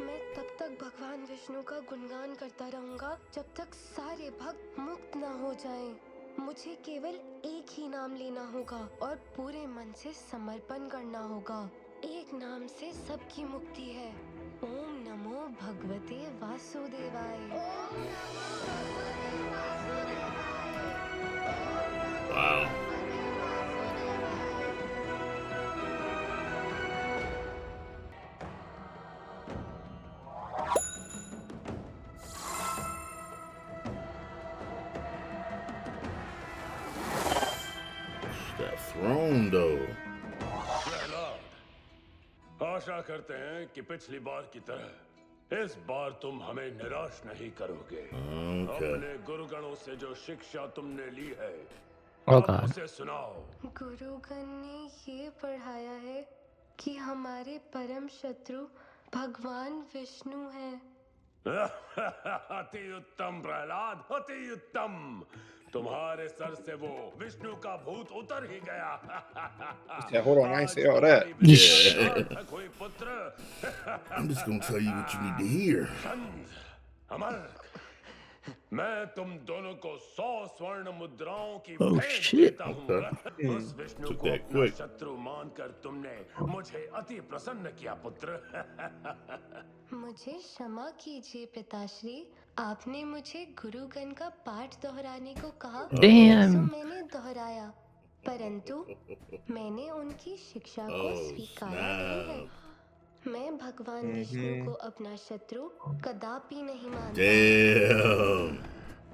मैं तब तक भगवान विष्णु का गुणगान करता रहूंगा जब तक सारे भक्त मुक्त न हो जाएं। मुझे केवल एक ही नाम लेना होगा और पूरे मन से समर्पण करना होगा। एक नाम से सबकी मुक्ति है। ओम नमो भगवते वासुदेवाय। Wow. That throne, though. आशा करते हैं कि पिछली बार की तरह इस बार तुम हमें निराश नहीं करोगे। अपने गुरुगणों से जो शिक्षा तुमने ली है अब उसे सुनाओ। गुरुगण ने ये पढ़ाया है कि हमारे परम शत्रु भगवान विष्णु हैं। अति उत्तम प्रहलाद, अति उत्तम। तुम्हारे सर से वो विष्णु का भूत उतर ही गया। Hold on, I ain't say all that. I'm just gonna tell you what you need to hear. अमर, मैं तुम दोनों को 100 स्वर्ण मुद्राओं की Oh, भेंट shit. देता हूँ। उस विष्णु Took को that अपना quick. शत्रु मानकर तुमने मुझे अति प्रसन्न किया पुत्र। मुझे क्षमा कीजिए पिताश्री, आपने मुझे गुरुगण का पाठ दोहराने को कहा Damn. तो मैंने दोहराया, परंतु मैंने उनकी शिक्षा को Oh, स्वीकारा नहीं है। snap. मैं भगवान विष्णु को अपना शत्रु कदापि नहीं मानता। Damn.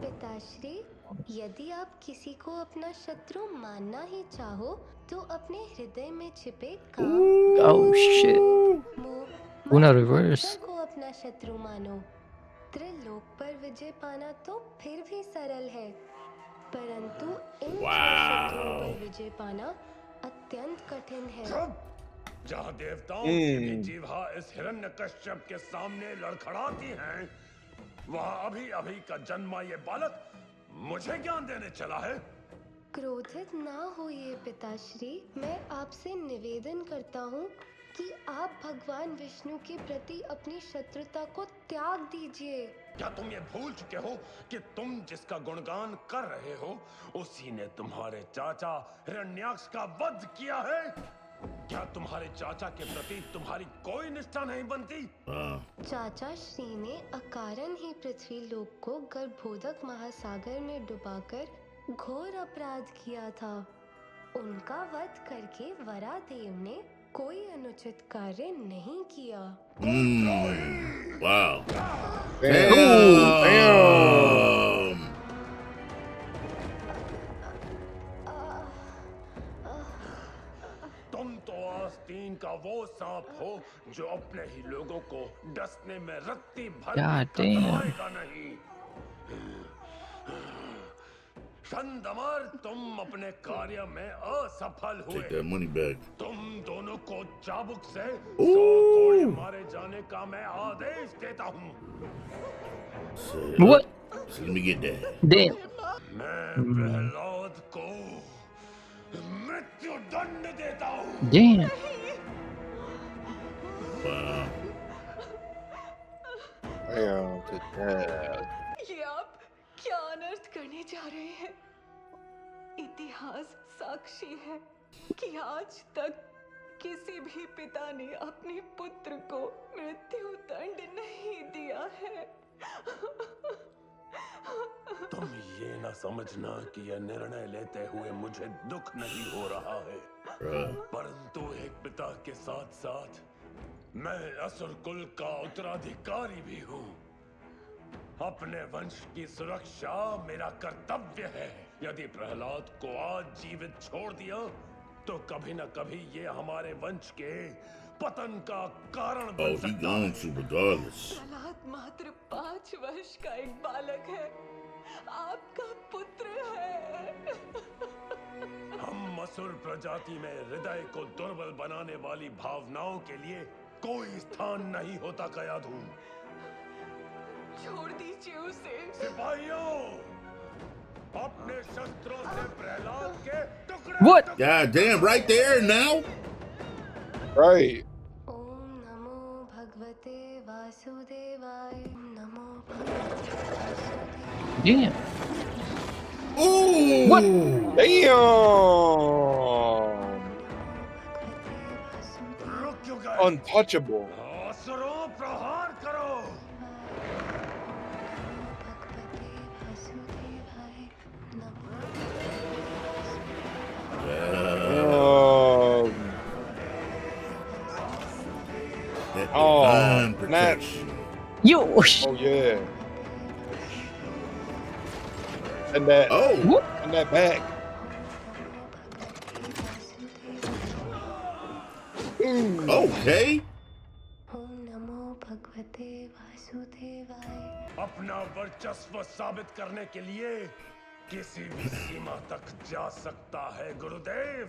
पिताश्री, यदि आप किसी को अपना शत्रु मानना ही चाहो तो अपने हृदय में छिपे काम Oh shit. Una reverse. को अपना शत्रु मानो। त्रिलोक पर विजय पाना तो फिर भी सरल है, परंतु इन शत्रुओं पर विजय पाना अत्यंत कठिन है। जहाँ देवताओं की भी जीवा इस हिरण्यकश्यप के सामने लड़खड़ाती हैं, वहाँ अभी अभी का जन्मा ये बालक मुझे ज्ञान देने चला है। क्रोधित ना होइए पिताश्री, मैं आपसे निवेदन करता हूँ कि आप भगवान विष्णु के प्रति अपनी शत्रुता को त्याग दीजिए। क्या तुम ये भूल चुके हो कि तुम जिसका गुणगान कर रहे हो उसी ने तुम्हारे चाचा हिरण्याक्ष का वध किया है? क्या तुम्हारे चाचा के प्रति तुम्हारी कोई निष्ठा नहीं बनती? चाचा श्री ने अकारण ही पृथ्वी लोक को गर्भोदक महासागर में डुबाकर घोर अपराध किया था। उनका वध करके वरादेव ने कोई अनुचित कार्य नहीं किया। Wow. Damn. तुम तो आस्तीन का वो सांप हो जो अपने ही लोगों को डसने में रत्ती भर God भी damn. कतराएगा नहीं। संदमर, तुम अपने कार्य में असफल हुए। Take that money back. तुम दोनों को चाबुक से 100 कोड़े मारे जाने का मैं आदेश देता हूँ। What? So let me get that. Damn. मैं प्रहलाद को मृत्यु दंड देता हूँ। Damn. Wow. Damn to that. ये आप क्या अनर्थ करने जा रहे हैं? इतिहास साक्षी है कि आज तक किसी भी पिता ने अपने पुत्र को मृत्यु दंड नहीं दिया है। तुम ये ना समझना कि यह निर्णय लेते हुए मुझे दुख नहीं हो रहा है, परंतु एक पिता के साथ साथ मैं असुर कुल का उत्तराधिकारी भी हूँ। अपने वंश की सुरक्षा मेरा कर्तव्य है। यदि प्रहलाद को आज जीवित छोड़ दिया तो कभी न कभी ये हमारे वंश के पतन का कारण बन Oh, he सकता gone to regardless. प्रहलाद मात्र 5 वर्ष का एक बालक है, आपका पुत्र है। हम असुर प्रजाति में हृदय को दुर्बल बनाने वाली भावनाओं के लिए कोई स्थान नहीं होता कयाधू। छोड़ दीजिए उसे। सिपाहियों, अपने शस्त्रों से प्रहलाद के टुकड़े What? God damn, right there now. Right. ओम नमो भगवते वासुदेवाय। नमो भगवते वासुदेवाय। Damn. Ooh. What? Damn. रुक क्यों गए? Untouchable. असुरों, प्रहार करो। भगवते वासुदेवाय। नमो That Oh, divine snap. protection. Yo. Oh yeah. And that. Oh. And that back. Okay. ओम नमो भगवते वासुदेवाय। अपना वर्चस्व साबित करने के लिए किसी भी सीमा तक जा सकता है गुरुदेव,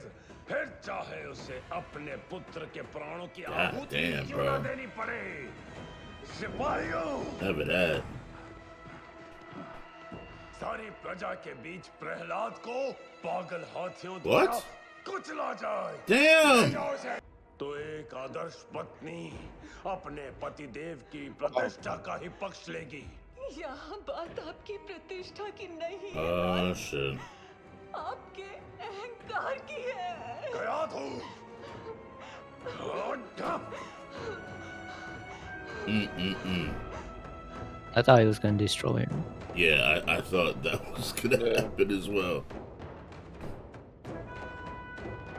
फिर चाहे उसे अपने पुत्र के प्राणों की आहुति क्यों न देनी पड़े। सिपाहियों, Never that. सारी प्रजा के बीच प्रहलाद को पागल हाथियों द्वारा कुचला जाए। Damn. तो एक आदर्श पत्नी अपने पतिदेव की प्रतिष्ठा का ही पक्ष लेगी। यहाँ बात आपकी प्रतिष्ठा की नहीं है, Oh shit. आपके अहंकार की है। गया तू। I thought he was gonna destroy him. Yeah, I thought that was gonna happen as well.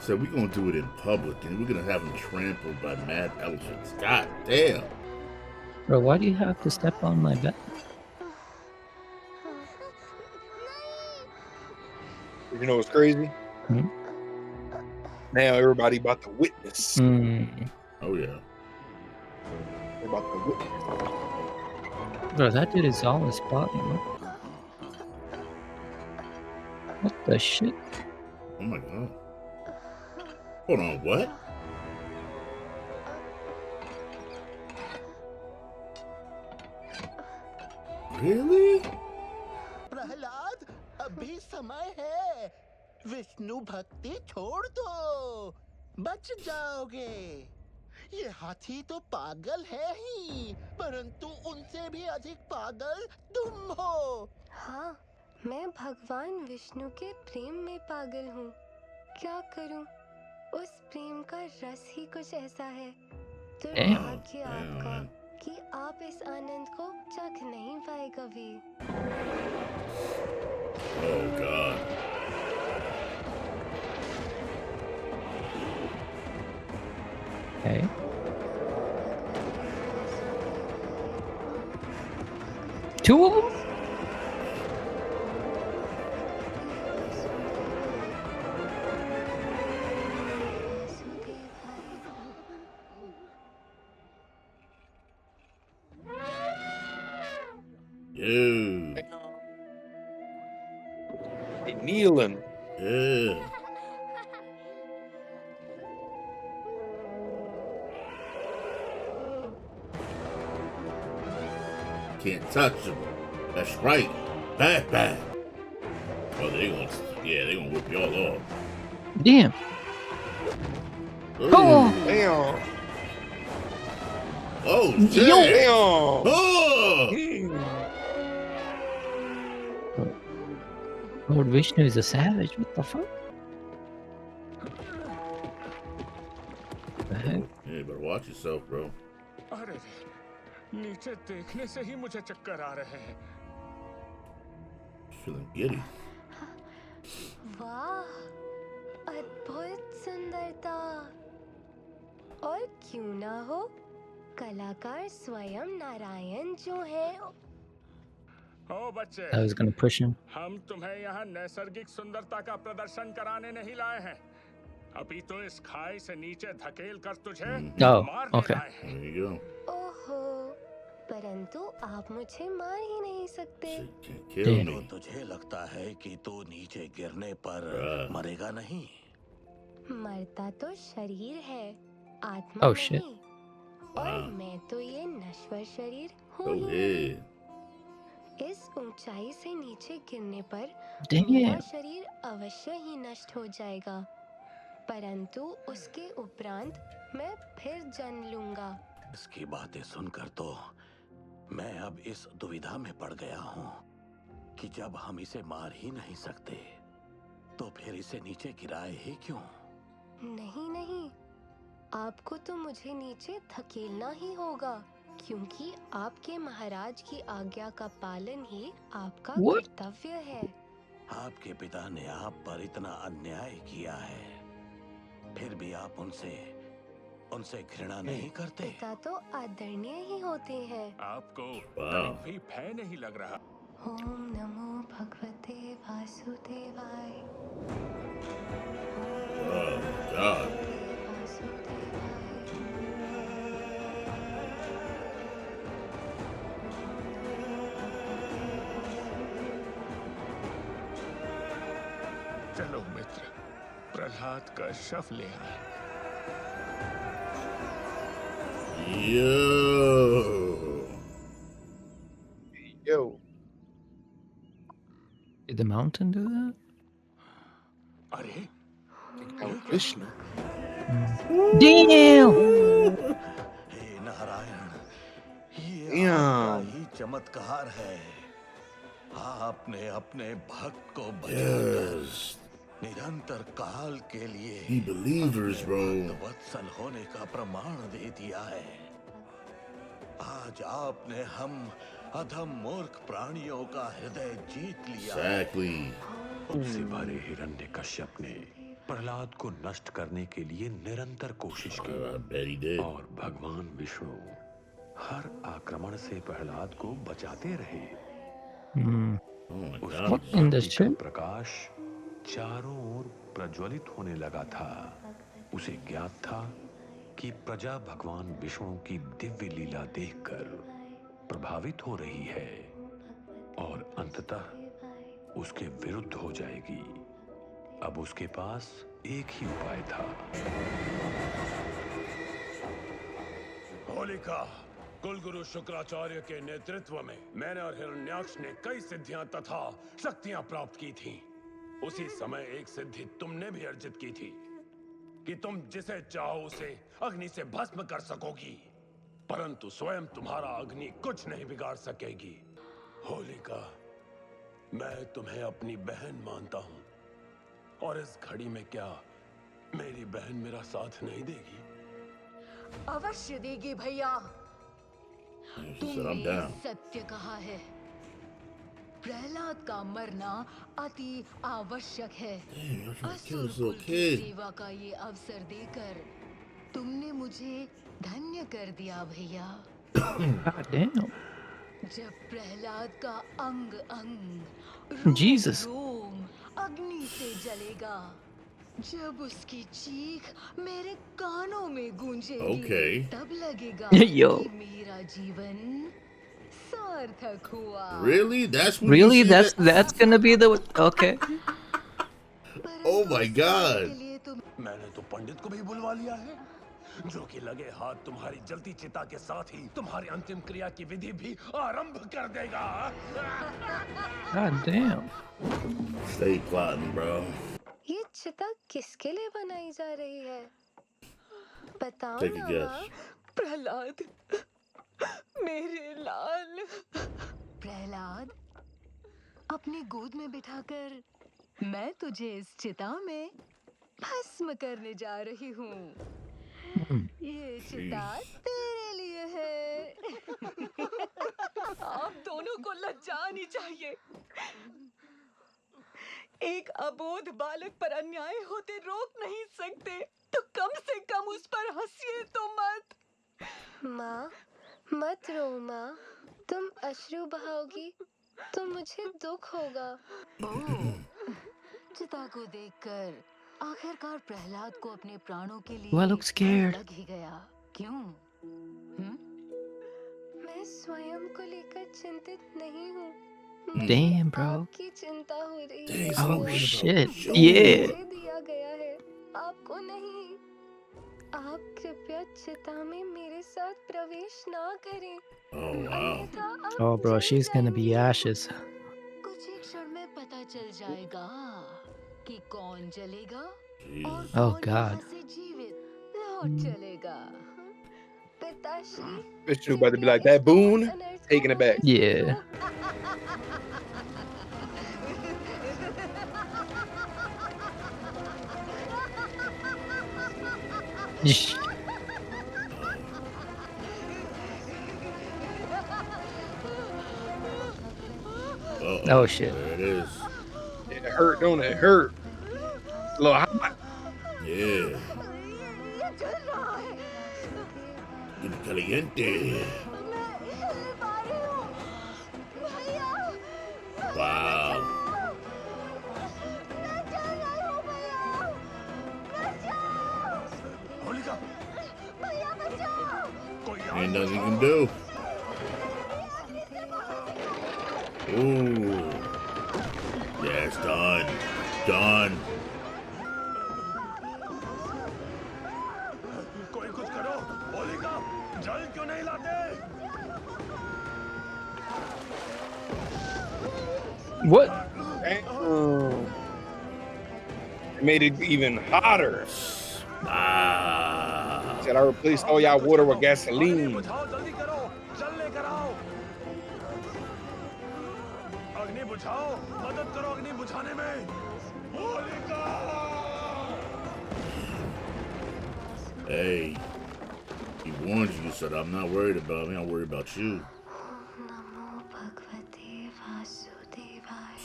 So we're gonna do it in public, and we're gonna have him trampled by mad elephants. God damn! Bro, why do you have to step on my bed? You know what's crazy? Hmm? Now everybody about to witness. Oh yeah. They're about to witness. Bro, that dude is always plotting. What the shit? Oh my god. Hold on, what? Really? Prahlad, अभी समय है। विष्णु भक्ति छोड़ दो, बच जाओगे। ये हाथी तो पागल है ही, परंतु उनसे भी अधिक पागल तुम हो। हाँ, मैं भगवान विष्णु के प्रेम में पागल हूँ। क्या करूँ? उस प्रेम का रस ही कुछ ऐसा है। दुर्भाग्य आपका कि आप इस आनंद को चख नहीं पाए कभी। Oh god. Okay. Two of them? Dude. They kneeling. Yeah. Can't touch him. That's right. Bad, bad. Oh, they gonna whip y'all off. Damn. Ooh. Oh. Damn. Oh, shit. Yo. Damn. Oh. Lord Vishnu is a savage. What the fuck? The heck? Yeah, better watch yourself, bro. अरे नीचे देखने से ही मुझे चक्कर आ रहे हैं। Feeling giddy. वाह, अद्भुत सुंदरता। और क्यों ना हो, कलाकार स्वयं नारायण जो है। ओ बच्चे, I was gonna push him. हम तुम्हें यहाँ नैसर्गिक सुंदरता का प्रदर्शन कराने नहीं लाए हैं। अभी तो इस खाई से नीचे धकेल कर तुझे मारने okay. लाए हैं। There you go. ओहो, परंतु आप मुझे मार ही नहीं सकते। Can't kill me. तुझे लगता है कि तू नीचे गिरने पर मरेगा नहीं? मरता तो शरीर है, आत्मा Oh, shit. नहीं। और मैं तो ये नश्वर शरीर हूँ Go ही। ahead. इस ऊंचाई से नीचे गिरने पर Damn. मेरा शरीर अवश्य ही नष्ट हो जाएगा, परंतु उसके उपरांत मैं फिर जन्म लूंगा। इसकी बातें सुनकर तो मैं अब इस दुविधा में पड़ गया हूँ कि जब हम इसे मार ही नहीं सकते तो फिर इसे नीचे गिराए ही क्यों? नहीं नहीं, आपको तो मुझे नीचे धकेलना ही होगा, क्योंकि आपके महाराज की आज्ञा का पालन ही आपका कर्तव्य है। आपके पिता ने आप पर इतना अन्याय किया है, फिर भी आप उनसे घृणा नहीं करते? पिता तो आदरणीय ही होते हैं। आपको कहीं भी भय नहीं लग रहा? ओम नमो भगवते वासुदेवाय। Oh God. वासुदेवाय। मौत का शव ले आए। Yo. Did the mountain do that? अरे Vishnu. Damn! हे नारायण, ये Damn. आपका ही चमत्कार है। आपने अपने भक्त को बचाकर निरंतर काल के लिए He believers, bro. वत्सल होने का प्रमाण दे दिया है। आज आपने हम अधम मूर्ख प्राणियों का हृदय जीत लिया है। Exactly. उससे भरे हिरण्यकश्यप ने प्रहलाद को नष्ट करने के लिए निरंतर कोशिश की I bet he did. और भगवान विष्णु हर आक्रमण से प्रहलाद को बचाते रहे। Hmm. Oh my उसकी God. In the भक्ति का ship? प्रकाश चारों ओर प्रज्वलित होने लगा था। उसे ज्ञात था कि प्रजा भगवान विष्णु की दिव्य लीला देखकर प्रभावित हो रही है और अंततः उसके विरुद्ध हो जाएगी। अब उसके पास एक ही उपाय था। होलिका, कुलगुरु शुक्राचार्य के नेतृत्व में मैंने और हिरण्याक्ष ने कई सिद्धियां तथा शक्तियां प्राप्त की थीं। उसी समय एक सिद्धि तुमने भी अर्जित की थी कि तुम जिसे चाहो उसे अग्नि से भस्म कर सकोगी, परंतु स्वयं तुम्हारा अग्नि कुछ नहीं बिगाड़ सकेगी। होलिका, मैं तुम्हें अपनी बहन मानता हूं, और इस घड़ी में क्या मेरी बहन मेरा साथ नहीं देगी? अवश्य देगी भैया। She said, I'm down. सत्य कहा है। प्रहलाद का मरना अति आवश्यक है। Damn, you're trying to kill असुर this कुल little की kid. सेवा का ये अवसर देकर तुमने मुझे धन्य कर दिया भैया। God damn. जब प्रहलाद का अंग अंग Jesus. रोम अग्नि से जलेगा, जब उसकी चीख मेरे कानों में गूंजेगी, Okay. तब लगेगा Yo. कि मेरा जीवन सार्थक हुआ। Really? That's when Really? you see That's gonna be the okay. Oh my God. के लिए तुम मैंने तो पंडित को भी बुलवा लिया है, जो कि लगे हाथ तुम्हारी जलती चिता के साथ ही तुम्हारी अंतिम क्रिया की विधि भी आरंभ कर देगा। God damn. Stay plotting, bro. ये चिता किसके लिए बनाई जा रही है? बताओ Take a ना guess. माँ। प्रहलाद, मेरे लाल। प्रहलाद, अपनी गोद में बिठाकर मैं तुझे इस चिता में भस्म करने जा रही हूँ। ये चिता तेरे लिए है। आप दोनों को लज्जा आनी चाहिए। एक अबोध बालक पर अन्याय होते रोक नहीं सकते, तो कम से कम उस पर हंसिए तो मत। माँ, मत रो माँ। तुम अश्रु बहाओगी तो मुझे दुख होगा। ओह, चिता को देखकर आखिरकार प्रहलाद को अपने प्राणों के लिए Do I look scared? लग ही गया। क्यों? मैं स्वयं को लेकर चिंतित नहीं हूँ। Damn, bro. आपकी चिंता हो रही Dang, है। so Oh worried about shit. Joe. Yeah. मुझे दिया गया है, आपको नहीं। आप कृपया चिता में मेरे साथ प्रवेश ना करें। Oh wow. अन्यथा आप Oh, bro, जल she's gonna be जाएंगे। ashes. कुछ ही क्षण में पता चल जाएगा कि कौन जलेगा और Oh, कौन God. यहाँ से जीवित लौट चलेगा। पिताश्री, Vishnu about to be कृपया like, that इस घोर boon, अनर्थ को taking it back. वापस Yeah. Yeesh. Uh-oh. Oh, shit. There it is. It hurt, don't it? It hurt. It's a little hot. Yeah. ये चल रहा है। Get caliente. मैं हिल पा रही हूँ। भैया, Wow. मैं चल रही हूँ भैया। बचाओ, होलिका, भैया बचाओ। कोई Ain't nothing you can do. Ooh. Yeah, it's done. Done. कोई कुछ करो। होलिका, जल क्यों नहीं लाते? What? Damn. It made it even hotter. Ah. Said I replaced all y'all water with gasoline. बुझाओ, जल्दी करो, जल लेकर आओ। अग्नि बुझाओ, मदद करो अग्नि बुझाने में। Holika! Hey, he warned you, said, I'm not worried about me, I'm worried about you. नमो भगवते वासुदेवाय।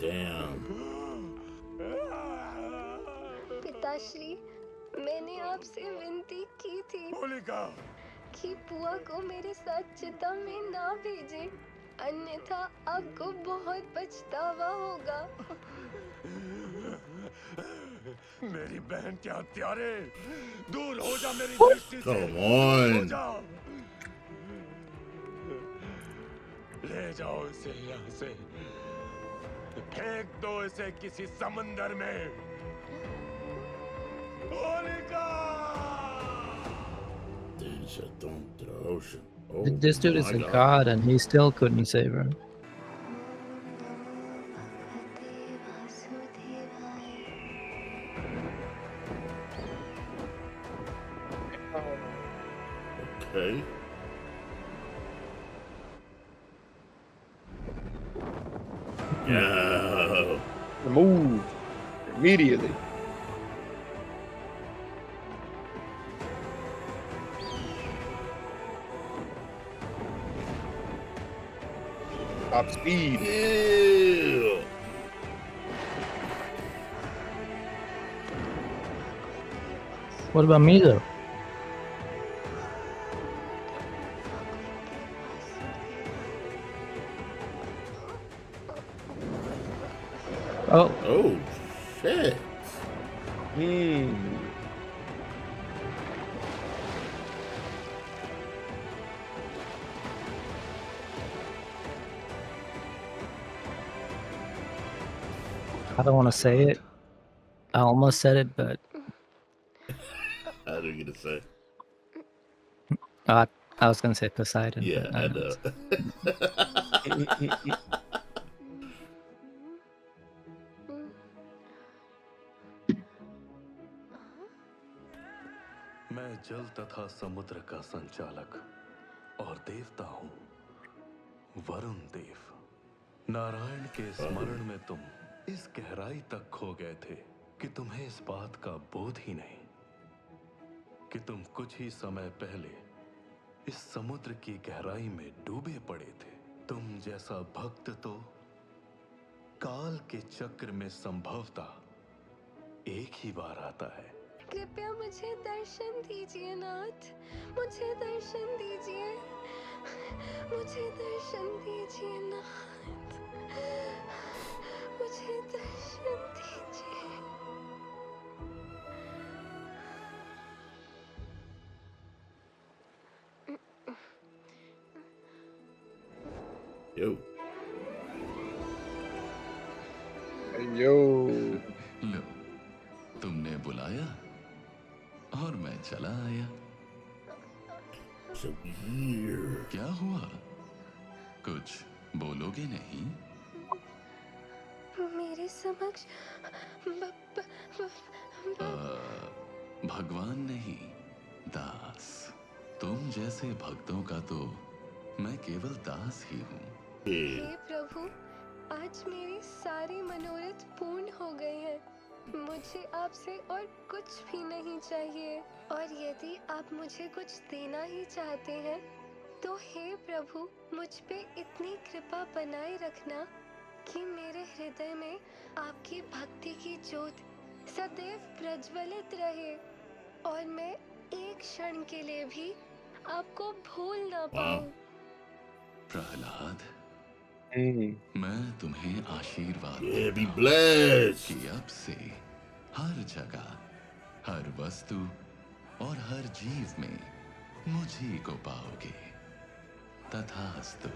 Damn. पिताश्री, मैंने आपसे विनती की थी होलिका! कि बुआ को मेरे साथ चिता में ना भेजें, अन्यथा आपको बहुत पछतावा होगा। मेरी बहन के हत्यारे, दूर हो जा मेरी दृष्टि से। Come दूर हो on. जा। ले जाओ इसे यहाँ से, फेंक दो इसे किसी समंदर में। Holika! Dude said, throw him to the ocean. Oh, This dude is my a god, and he still couldn't save her. Okay. Yeah. Removed immediately. Top speed. Ew. What about me though? Oh, Oh, shit. I don't want to say it. I almost said it, but I didn't get to say. I was gonna say Poseidon. Yeah, but I don't. know. मैं जल तथा समुद्र का संचालक और देवता हूं, वरुण देव। नारायण के स्मरण में तुम इस गहराई तक खो गए थे कि तुम्हें इस बात का बोध ही नहीं कि तुम कुछ ही समय पहले इस समुद्र की गहराई में डूबे पड़े थे। तुम जैसा भक्त तो काल के चक्र में संभवतः एक ही बार आता है। कृपया मुझे दर्शन दीजिए नाथ, मुझे दर्शन दीजिए, मुझे दर्शन दीजिए नाथ, मुझे दर्शन दीजिए। Yo. Hey, yo. लो, तुमने बुलाया और मैं चला आया। So weird. क्या हुआ? कुछ बोलोगे नहीं? मेरे समक्ष भगवान नहीं, दास। तुम जैसे भक्तों का तो मैं केवल दास ही हूँ। हे प्रभु, आज मेरे सारे मनोरथ पूर्ण हो गए हैं। मुझे आपसे और कुछ भी नहीं चाहिए, और यदि आप मुझे कुछ देना ही चाहते हैं तो हे प्रभु, मुझ पे इतनी कृपा बनाए रखना कि मेरे हृदय में आपकी भक्ति की ज्योत सदैव प्रज्वलित रहे और मैं एक क्षण के लिए भी आपको भूल ना पाऊं। प्रहलाद, मैं तुम्हें आशीर्वाद Yeah, be देता हूँ blessed. कि अब से हर जगह, हर वस्तु और हर जीव में मुझी को पाओगे। तथास्तु।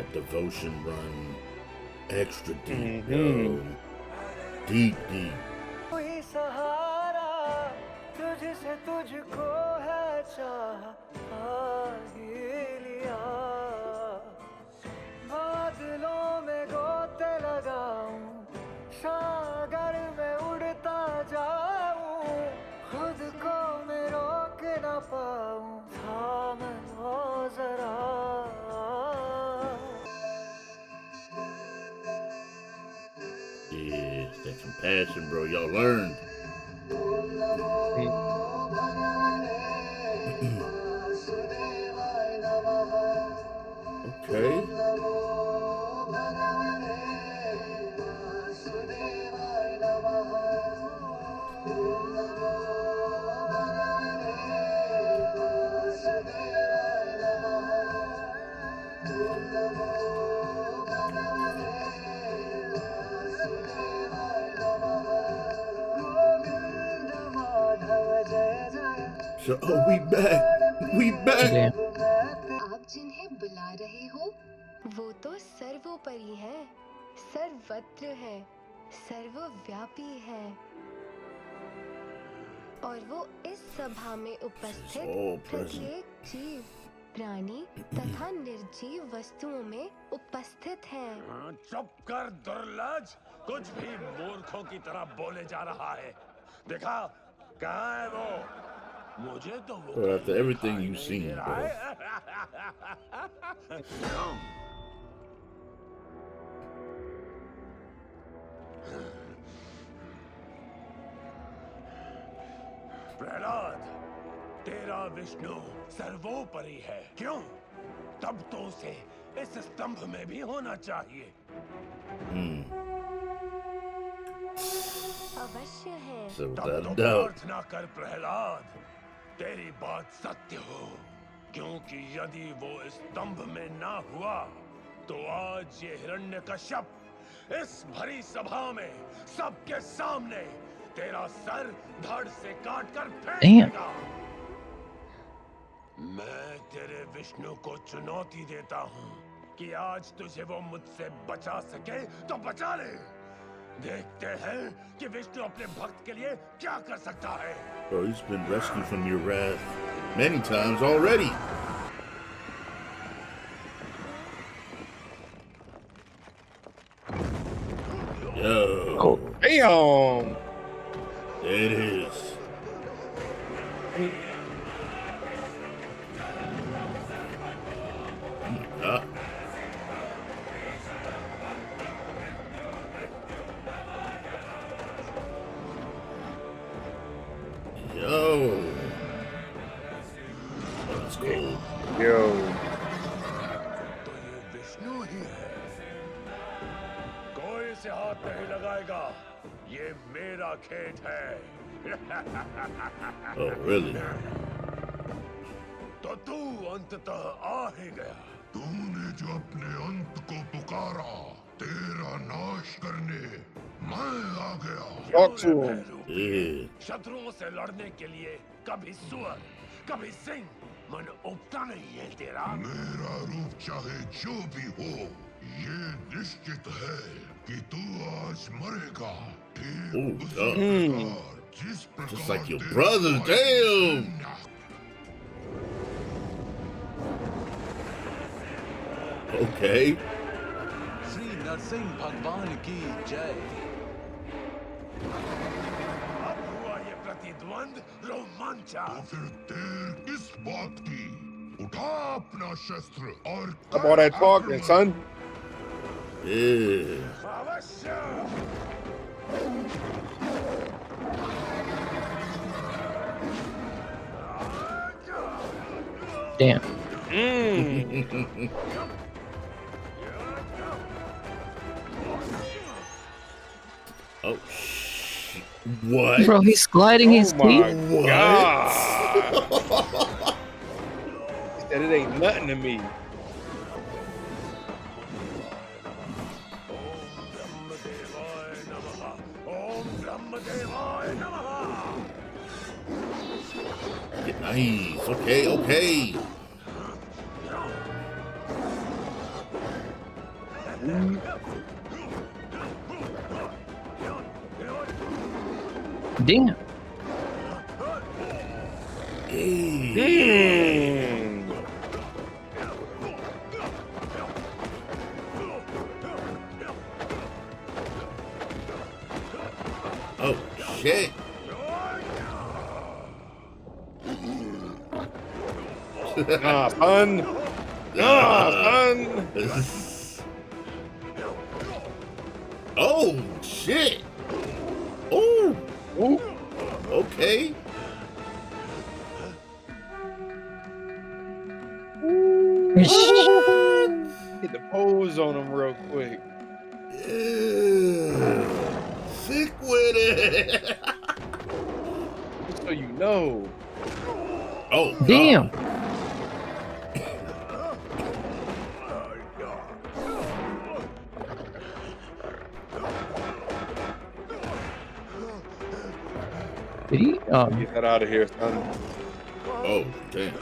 that devotion run extra deep, yo. Deep. कोई सहारा तुझसे तुझको है चाह आ ही लिया बादलों में गोते लगाऊं सागर में उड़ता जाऊं खुद को मैं रोक ना पाऊं थाम लो जरा Yeah, that's some passion, bro. Y'all learned. Okay. So, oh, we back. We back. Yeah. आप जिन्हें बुला रहे हो वो तो सर्वोपरि है, सर्वत्र है, सर्वव्यापी है और वो इस सभा में उपस्थित प्रत्येक जीव, प्राणी तथा निर्जीव वस्तुओं में उपस्थित है। चुप कर दुर्लज, कुछ भी मूर्खों की तरह बोले जा रहा है। देखा कहाँ है वो? मुझे तो वो Bro, after everything you've seen, bro. Prahlad, तेरा विष्णु सर्वोपरि है। क्यों? तब तो उसे इस स्तंभ में भी होना चाहिए। अवश्य है। तब तो प्रार्थना कर प्रहलाद, तेरी बात सत्य हो, क्योंकि यदि वो इस स्तंभ में ना हुआ तो आज ये हिरण्यकश्यप इस भरी सभा में सबके सामने तेरा सर धड़ से काट कर फेंक देगा। मैं तेरे विष्णु को चुनौती देता हूँ कि आज तुझे वो मुझसे बचा सके तो बचा ले। देखते हैं कि विष्णु अपने भक्त के लिए क्या कर सकता है। Bro, he's been rescued from your wrath many times already. Yo. Oh, damn. There it is. Yo. That's cool. Yo. तो ये विष्णु ही है। कोई इसे हाथ नहीं लगाएगा। ये मेरा खेत है। Oh, really? तो तू अंततः आ ही गया। तूने जो अपने अंत को पुकारा, तेरा नाश करने मैं आ गया। Talk to him. Yeah. शत्रुओं से लड़ने के लिए कभी सुअर, कभी सिंह, मन उगता नहीं है तेरा। मेरा रूप चाहे जो भी हो, ये निश्चित है कि तू आज मरेगा। ठीक उसी प्रकार जिस प्रकार Just like your brother, damn. Okay. Shri Narasimha भगवान की जय। अब हुआ ये प्रतिद्वंद रोमांचा। तो फिर देर किस बात की? उठा अपना शस्त्र और Stop all that talking, son. Yeah. अवश्य। Damn. Oh, what? Bro, he's gliding his my teeth. What? God. He said it ain't nothing to me. Nice. Okay, okay. Damn. Oh shit. Nah, son. Nah, son. Oh shit. Oh. Ooh. Okay. Hit the pose on him real quick. Yeah. Sick with it. Just so you know. Oh, damn. God. Did he? Get that out of here, son. Oh, damn.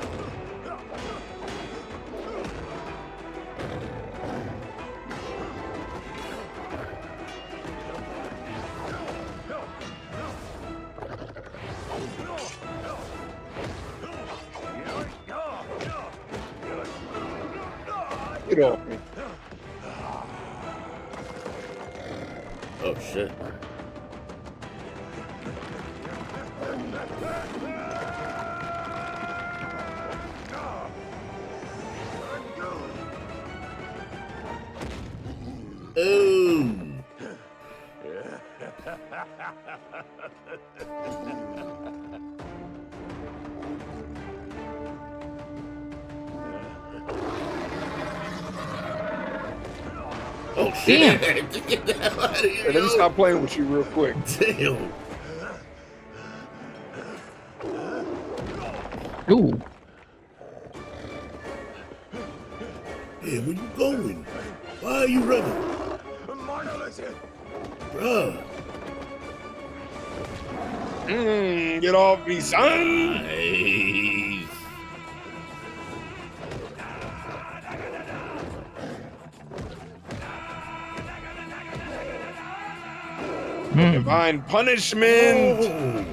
Get off me. Oh, shit. Ooh. Oh shit! Get the hell out of here! Hey, let me stop playing with you real quick. Damn. Ooh. Hey, where you going? Why are you running? Bruh. Get off me, son. Nice. Divine punishment. Oh.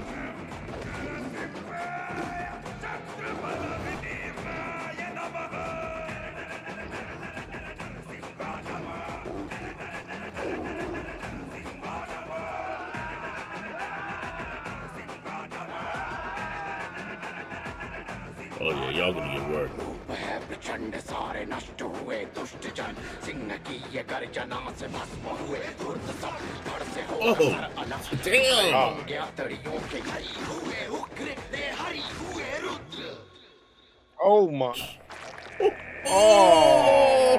Oh yeah, y'all gonna get work. प्रचंड सारे नष्ट हुए दुष्ट जन सिंह की ये गर्जना से भस्म हुए धूर्त सब धड़ से हो damn. गया तड़ियों के हरी हुए उग्र ने हरी हुए Rudra. Oh my. Oh.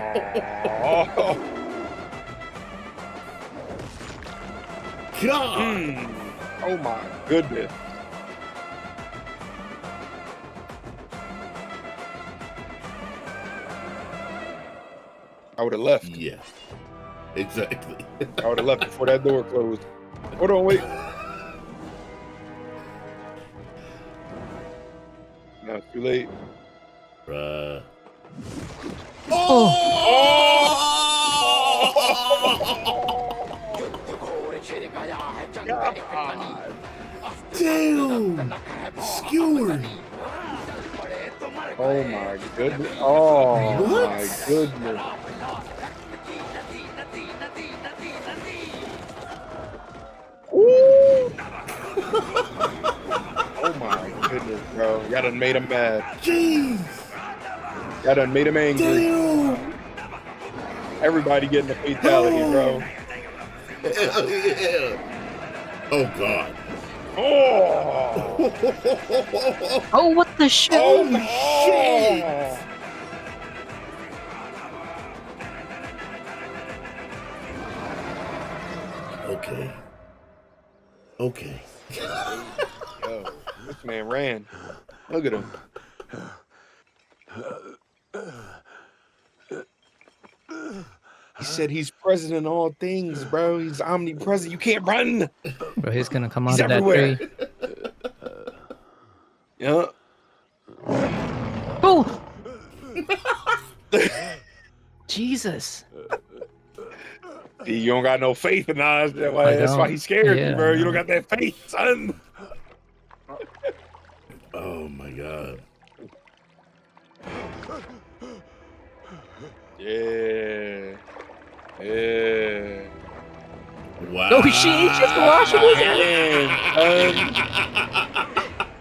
God. Oh my goodness. I would have left. Yeah. Exactly. I would have left before that door closed. Hold on, wait. No, it's too late. Bruh. Damn. Skewered. Oh my goodness. Oh What? my goodness. Ooh. Oh my goodness, bro. Y'all done made him mad. Jeez. Y'all done made him angry. Damn. Everybody getting a fatality, bro. Hell yeah. Oh God. Oh. Oh, what the shit? Oh shit. Okay. Okay. Yo, this man ran. Look at him. He said he's present in all things, bro. He's omnipresent. You can't run. Bro, he's gonna come He's out of everywhere. that tree. Yeah. Oh! Jesus. You don't got no faith in us. That's why he's scared, Yeah, bro. You don't got that faith, son. Oh my god. Yeah. Yeah. Wow. Oh shit! Just wash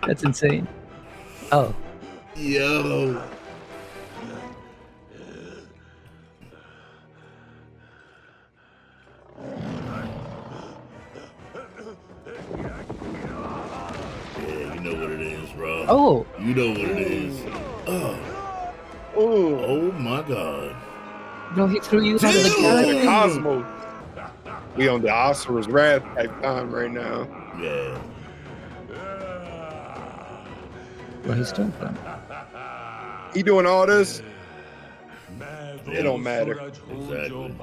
That's insane. Oh. Yo. Yeah, you know what it is, bro. Oh. You know what it is. Oh. Oh my god. Bro, he threw you out of the The galaxy. cosmos. We on the Asura's Wrath type time right now. Yeah. Bro, he's still fun. He doing all this? It don't matter. Exactly.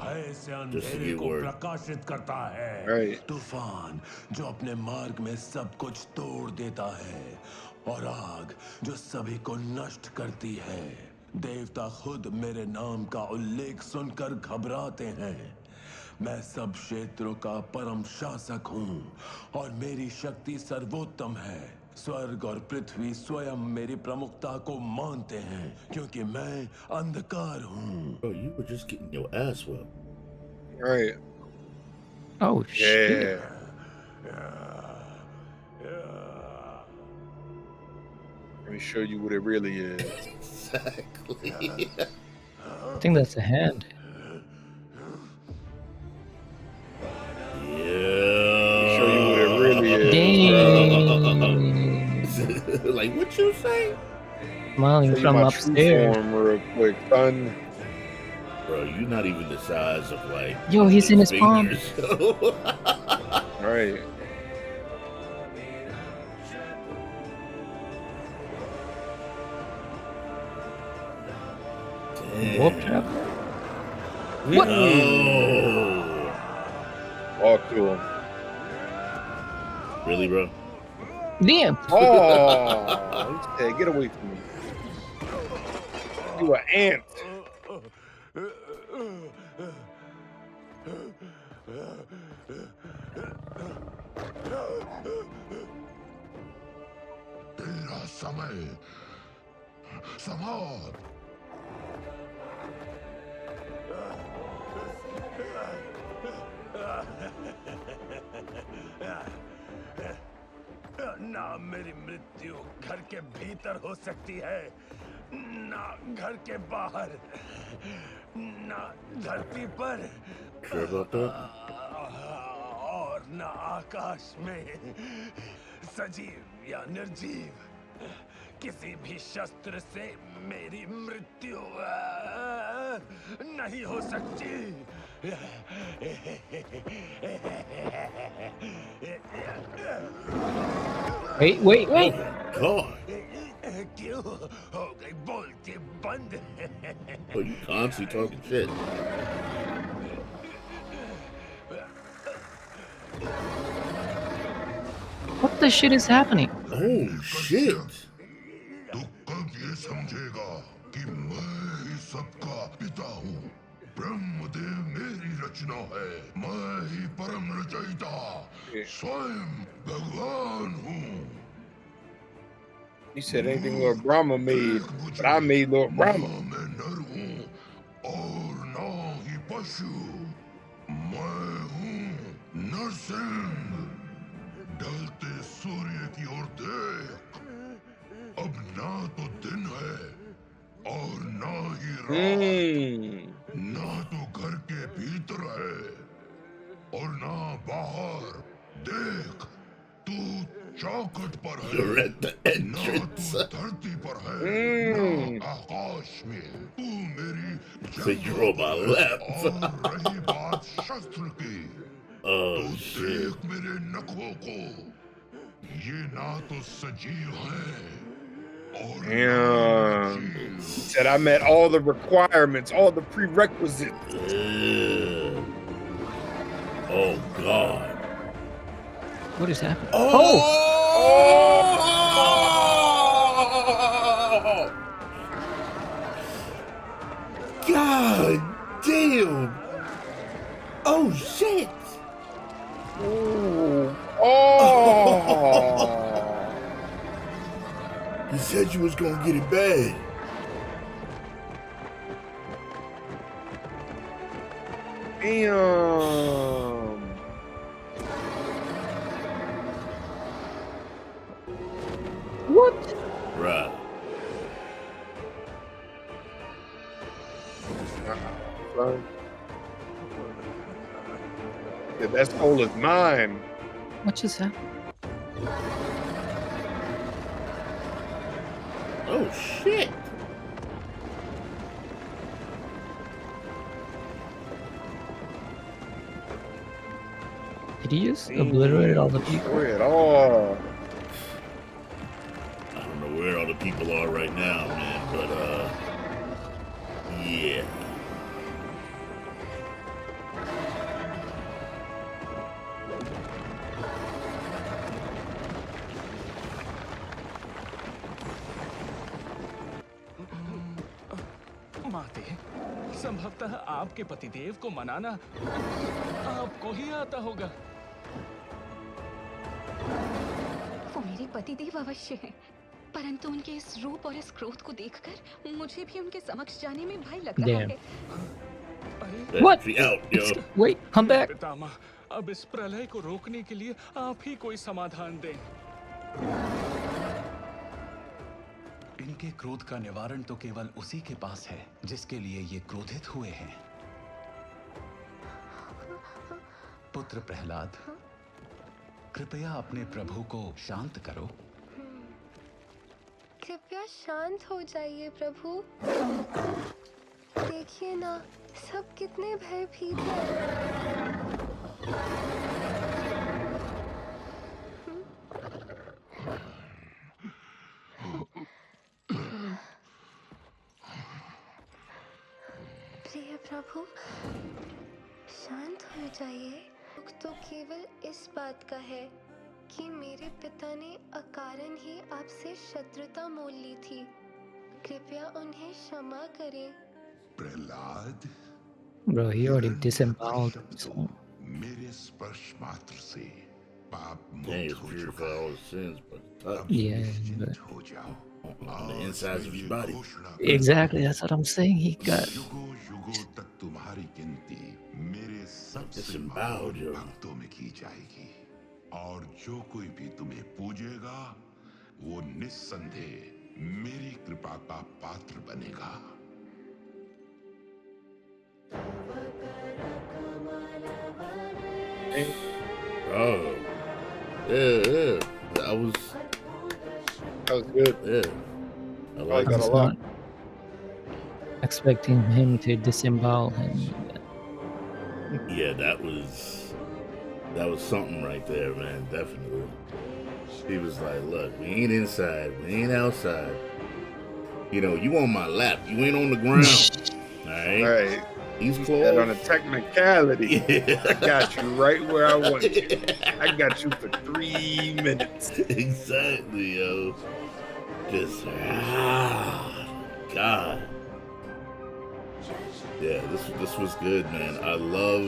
Just to get word. प्रकाशित करता है Right. तूफान जो अपने मार्ग में सब कुछ तोड़ देता है और आग जो सभी को नष्ट करती है देवता खुद मेरे नाम का उल्लेख सुनकर घबराते हैं मैं सब क्षेत्रों का परम शासक हूँ और मेरी शक्ति सर्वोत्तम है स्वर्ग और पृथ्वी स्वयं मेरी प्रमुखता को मानते हैं क्योंकि मैं अंधकार हूँ Bro, you were just getting your ass whipped. Right. Oh shit. Let me show you what it really is. Exactly. I think that's a hand. Yeah. Show you what it really is. Dang. Like what you say? Smiling Show you from my true upstairs. form real quick, son. Bro, you're not even the size of like. Yo, he's in his palm. fingers. Right. Warp trap. What? What? Oh. Walk to him. Really, bro? Damn. Oh, he said, get away from me. You an ant. तेरा समय समाप्त। ना मेरी मृत्यु घर के भीतर हो सकती है ना घर के बाहर ना धरती पर Sure about that? और ना आकाश में सजीव या निर्जीव किसी भी शस्त्र से मेरी मृत्यु नहीं हो सकती Wait. God. क्यों हो गई बोलती बंद Oh, you constantly talking shit. What the shit is happening? Oh shit. तू कब ये समझेगा कि मैं ही सबका पिता हूँ ब्रह्मदेव मेरी रचना है मैं ही परम रचयिता स्वयं भगवान हूँ He said anything Lord Brahma made, but I made Lord Brahma. मैं नर हूँ और ना ही पशु मैं हूँ नरसिंह ढलते सूर्य की ओर देख अब ना तो दिन है और ना ही रात ना तो घर के भीतर है और ना बाहर देख तू चौखट पर है You're at the ना entrance. तू धरती पर है ना आकाश में तू मेरी So you're on my left. और रही बात शस्त्र की Oh तो shit. देख मेरे नखों को ये ना तो सजीव है Damn. He said I met all the requirements, all the prerequisites. Yeah. Oh God. What is happening? God damn. Oh shit! Ooh. Oh. You said you was gonna get it bad. Damn. What? Right. Son. Yeah, that soul is mine. What just happened? Oh shit! Did he just obliterate all the people? Destroy it all. I don't know where all the people are right now, man, but yeah. माते, संभवतः आपके पतिदेव को मनाना आपको ही आता होगा। वो मेरे पतिदेव अवश्य हैं, परंतु उनके इस रूप और इस क्रोध को देखकर मुझे भी उनके समक्ष जाने में भय लग रहा है। What? Out, yo. Wait, come back. पितामह, अब इस प्रलय को रोकने के लिए आप ही कोई समाधान दें। इनके क्रोध का निवारण तो केवल उसी के पास है जिसके लिए ये क्रोधित हुए हैं। पुत्र प्रहलाद, कृपया अपने प्रभु को शांत करो। कृपया शांत हो जाइए प्रभु। देखिए ना, सब कितने भयभीत हैं। प्रिय प्रभु, शांत हो जाइए। दुख तो केवल इस बात का है कि मेरे पिता ने अकारण ही आपसे शत्रुता मोल ली थी। कृपया उन्हें क्षमा करें। Prahlad, Bro, he already disemboweled. मेरे स्पर्श मात्र से पाप Dang, मुक्त it's हो purified चुका all the sins, but अब Yeah, निश्चिंत but- हो जाओ। on the insides of his body. Exactly, that's what I'm saying. He got. युगों युगों तक तुम्हारी गिनती मेरे सबसे Disemboweled, महान yo. भक्तों में की जाएगी, और जो कोई भी तुम्हें पूजेगा वो निस्संदेह मेरी कृपा का पात्र बनेगा। Oh, yeah. That was good. Yeah. I I like like that was a lot. not expecting him to disembowel him. Yeah, that was something right there, man. Definitely. He was like, "Look, we ain't inside, we ain't outside. You know, you on my lap, you ain't on the ground. All right, Right. He's And close. on a technicality, Yeah. I got you right where I want you. I got you for 3 minutes. Exactly, yo. Just God. Yeah, this was good, man. I love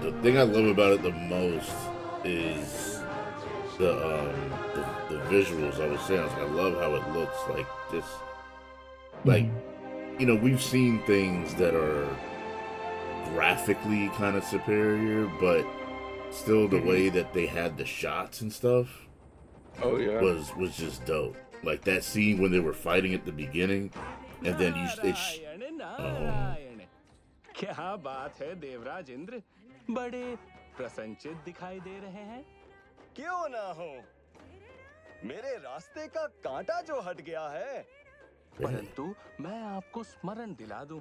the thing I love about it the most is the visuals. I was saying, I love how it looks like this. Like, you know, we've seen things that are graphically kind of superior, but still the way that they had the shots and stuff Oh yeah. was just dope. Like that scene when they were fighting at the beginning, and then क्या बात है देवराज इंद्र, बड़े प्रसन्नचित दिखाई दे रहे हैं। क्यों ना हो, मेरे रास्ते का कांटा जो हट गया है। परंतु मैं आपको स्मरण दिला दूं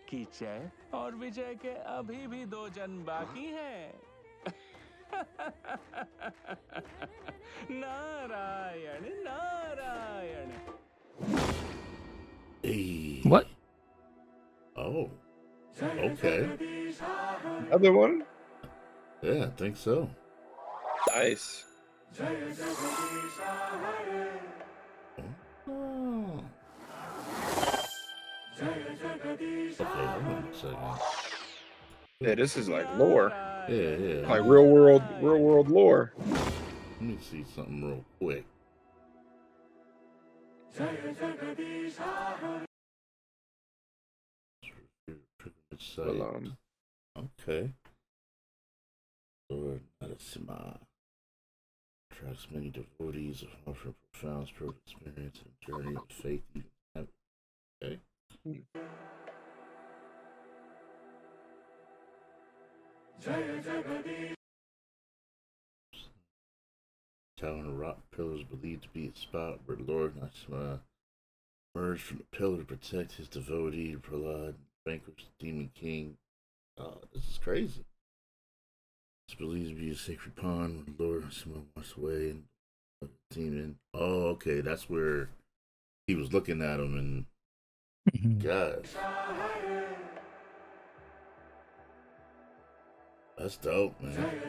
कि जय और विजय के अभी भी 2 जन्म बाकी हैं। Narayan Narayan. What? Oh, okay. Another one? Yeah, I think so. Nice. Oh. Okay, hold on a second. Yeah, this is like lore. Yeah. Like real world lore. Let me see something real quick. Well, Okay. Lord Narasimha attracts many devotees of offering profound spiritual experience and journey of faith. Okay. Tower and rock pillars believed to be a spot where Lord Narasimha emerged from the pillar to protect his devotee Prahlad, vanquish the demon king. This is crazy. It's believed to be a sacred pond where Lord Narasimha washed away and the demon. Oh, okay, that's where he was looking at him and God. That's dope, man.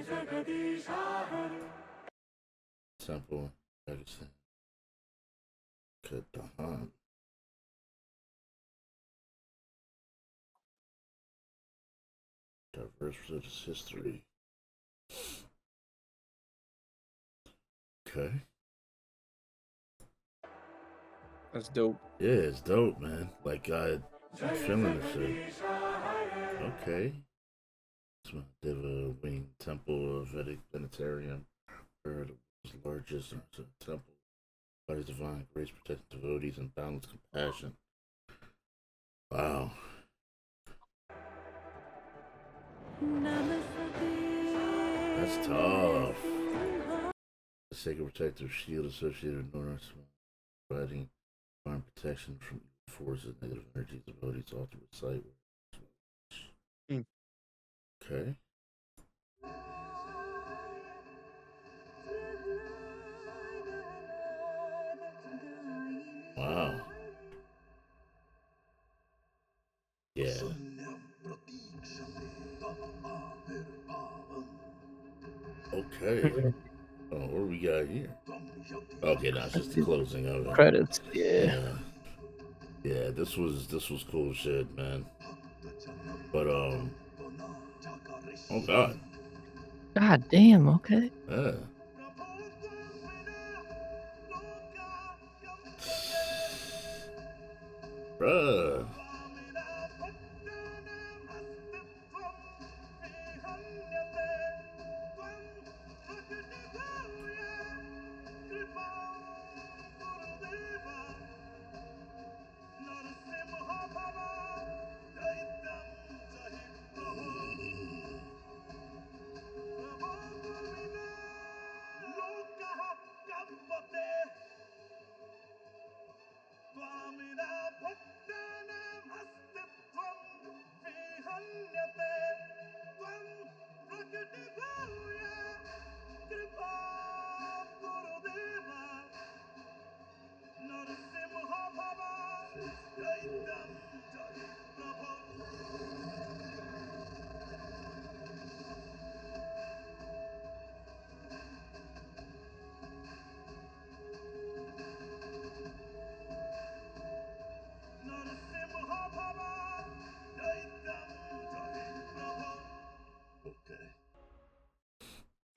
Temple, Pakistan. Katahan. Diverse religious history. Okay. That's dope. Yeah, it's dope, man. Like, I'm feeling this shit. Okay. Deva Wing Temple of Vedic Planetarium, where the world's largest temple by his divine grace, protecting devotees and boundless compassion. Wow. That's tough. The sacred protective shield associated with North, providing divine protection from forces, negative energies, devotees, ultimate sight. Okay. Wow. Yeah. Okay. Oh, what do we got here? Okay, that's just the closing of it. Credits. Yeah. Yeah, this was cool shit, man. But oh god. God damn. Okay. Yeah. Bruh.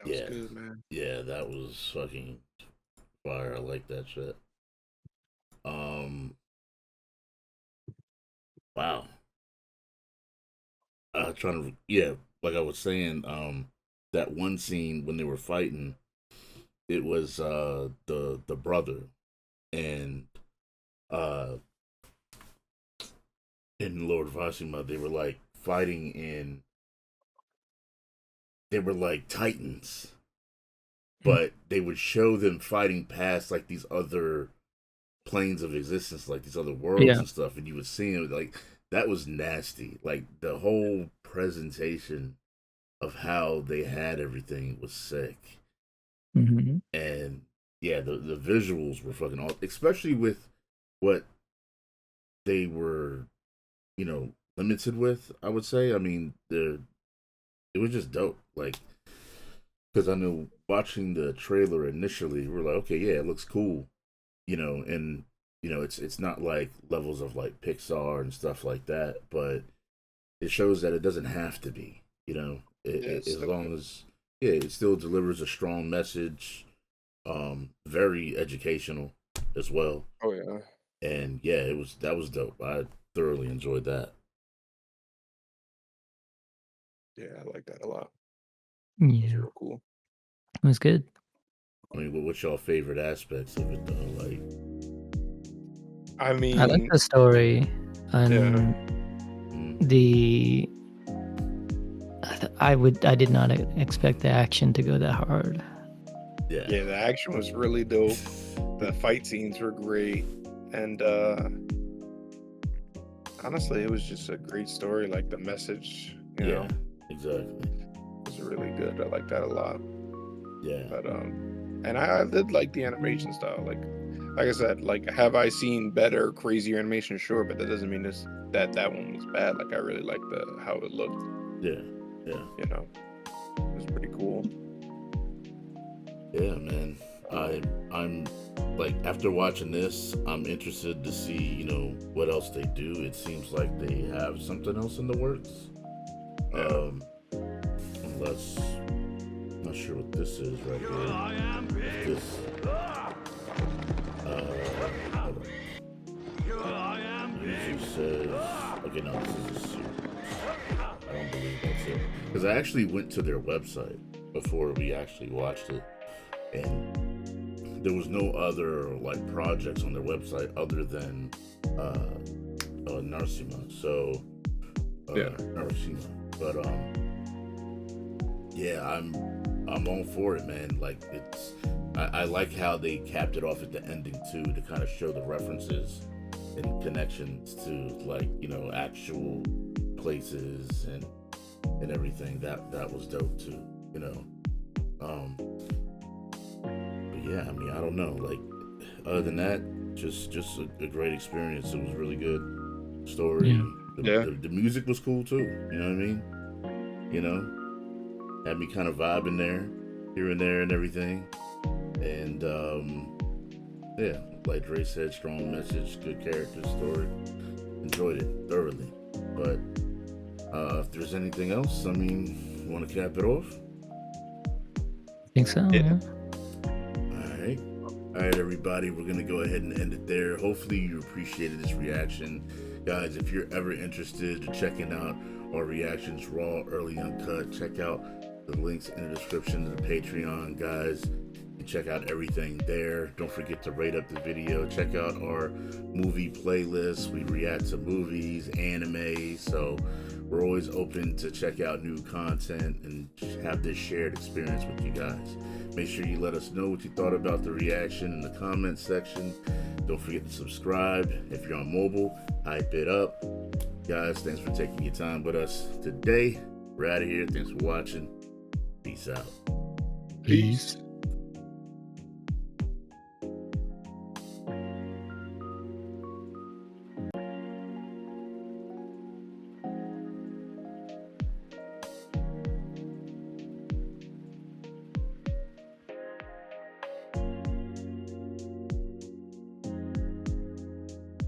That was good, man. Yeah, that was fucking fire. I like that shit. Wow. Like I was saying, that one scene when they were fighting, it was the brother and in Lord Vasima, they were like fighting in, they were like titans, but they would show them fighting past like these other planes of existence, like these other worlds and stuff, and you would see it like that was nasty. Like the whole presentation of how they had everything was sick. And yeah, the visuals were fucking awesome, especially with what they were, limited with. I would say, I mean, it was just dope. Like, because I know watching the trailer initially, we're like, okay, yeah, it looks cool, and you know, it's not like levels of like Pixar and stuff like that, but it shows that it doesn't have to be. You know, as long as it still delivers a strong message, very educational as well. Oh yeah. And yeah, that was dope. I thoroughly enjoyed that. Yeah, I like that a lot. Yeah, Real cool. it was good. I mean, what's your favorite aspects of it though? Like, I mean, I like the story and the. I did not expect the action to go that hard. Yeah, the action was really dope. The fight scenes were great, and honestly, it was just a great story. Like the message, you know, exactly, was really good. I like that a lot. Yeah, but and I did like the animation style. Like I said, like have I seen better, crazier animation? Sure, but that doesn't mean that one was bad. Like I really liked how it looked. Yeah. You know, it was pretty cool. Yeah, man. I'm like, after watching this, I'm interested to see, you know, what else they do. It seems like they have something else in the works. Unless, I'm not sure what this is right here. This. Usually says, okay, no, this is a suit. I don't believe that's it. Because I actually went to their website before we actually watched it, and there was no other like projects on their website other than Narcima. So Narcima. But yeah, I'm all for it, man. Like I like how they capped it off at the ending too, to kind of show the references and connections to, like, you know, actual places and everything. That was dope too, you know. But yeah, I mean, I don't know, like, other than that, just a great experience. It was really good story. The music was cool too, you know what I mean? You know, had me kind of vibing there, here and there and everything. And yeah, like Dre said, strong message, good character, story. Enjoyed it thoroughly. But if there's anything else, I mean, you want to cap it off? I think so, yeah. All right, everybody, we're going to go ahead and end it there. Hopefully you appreciated this reaction. Guys, if you're ever interested in checking out our reactions, raw, early, uncut, check out the links in the description to the Patreon, guys. And check out everything there. Don't forget to rate up the video. Check out our movie playlist. We react to movies, anime, so we're always open to check out new content and have this shared experience with you guys. Make sure you let us know what you thought about the reaction in the comment section. Don't forget to subscribe. If you're on mobile, hype it up. Guys, thanks for taking your time with us today. We're out of here. Thanks for watching. Peace out. Peace.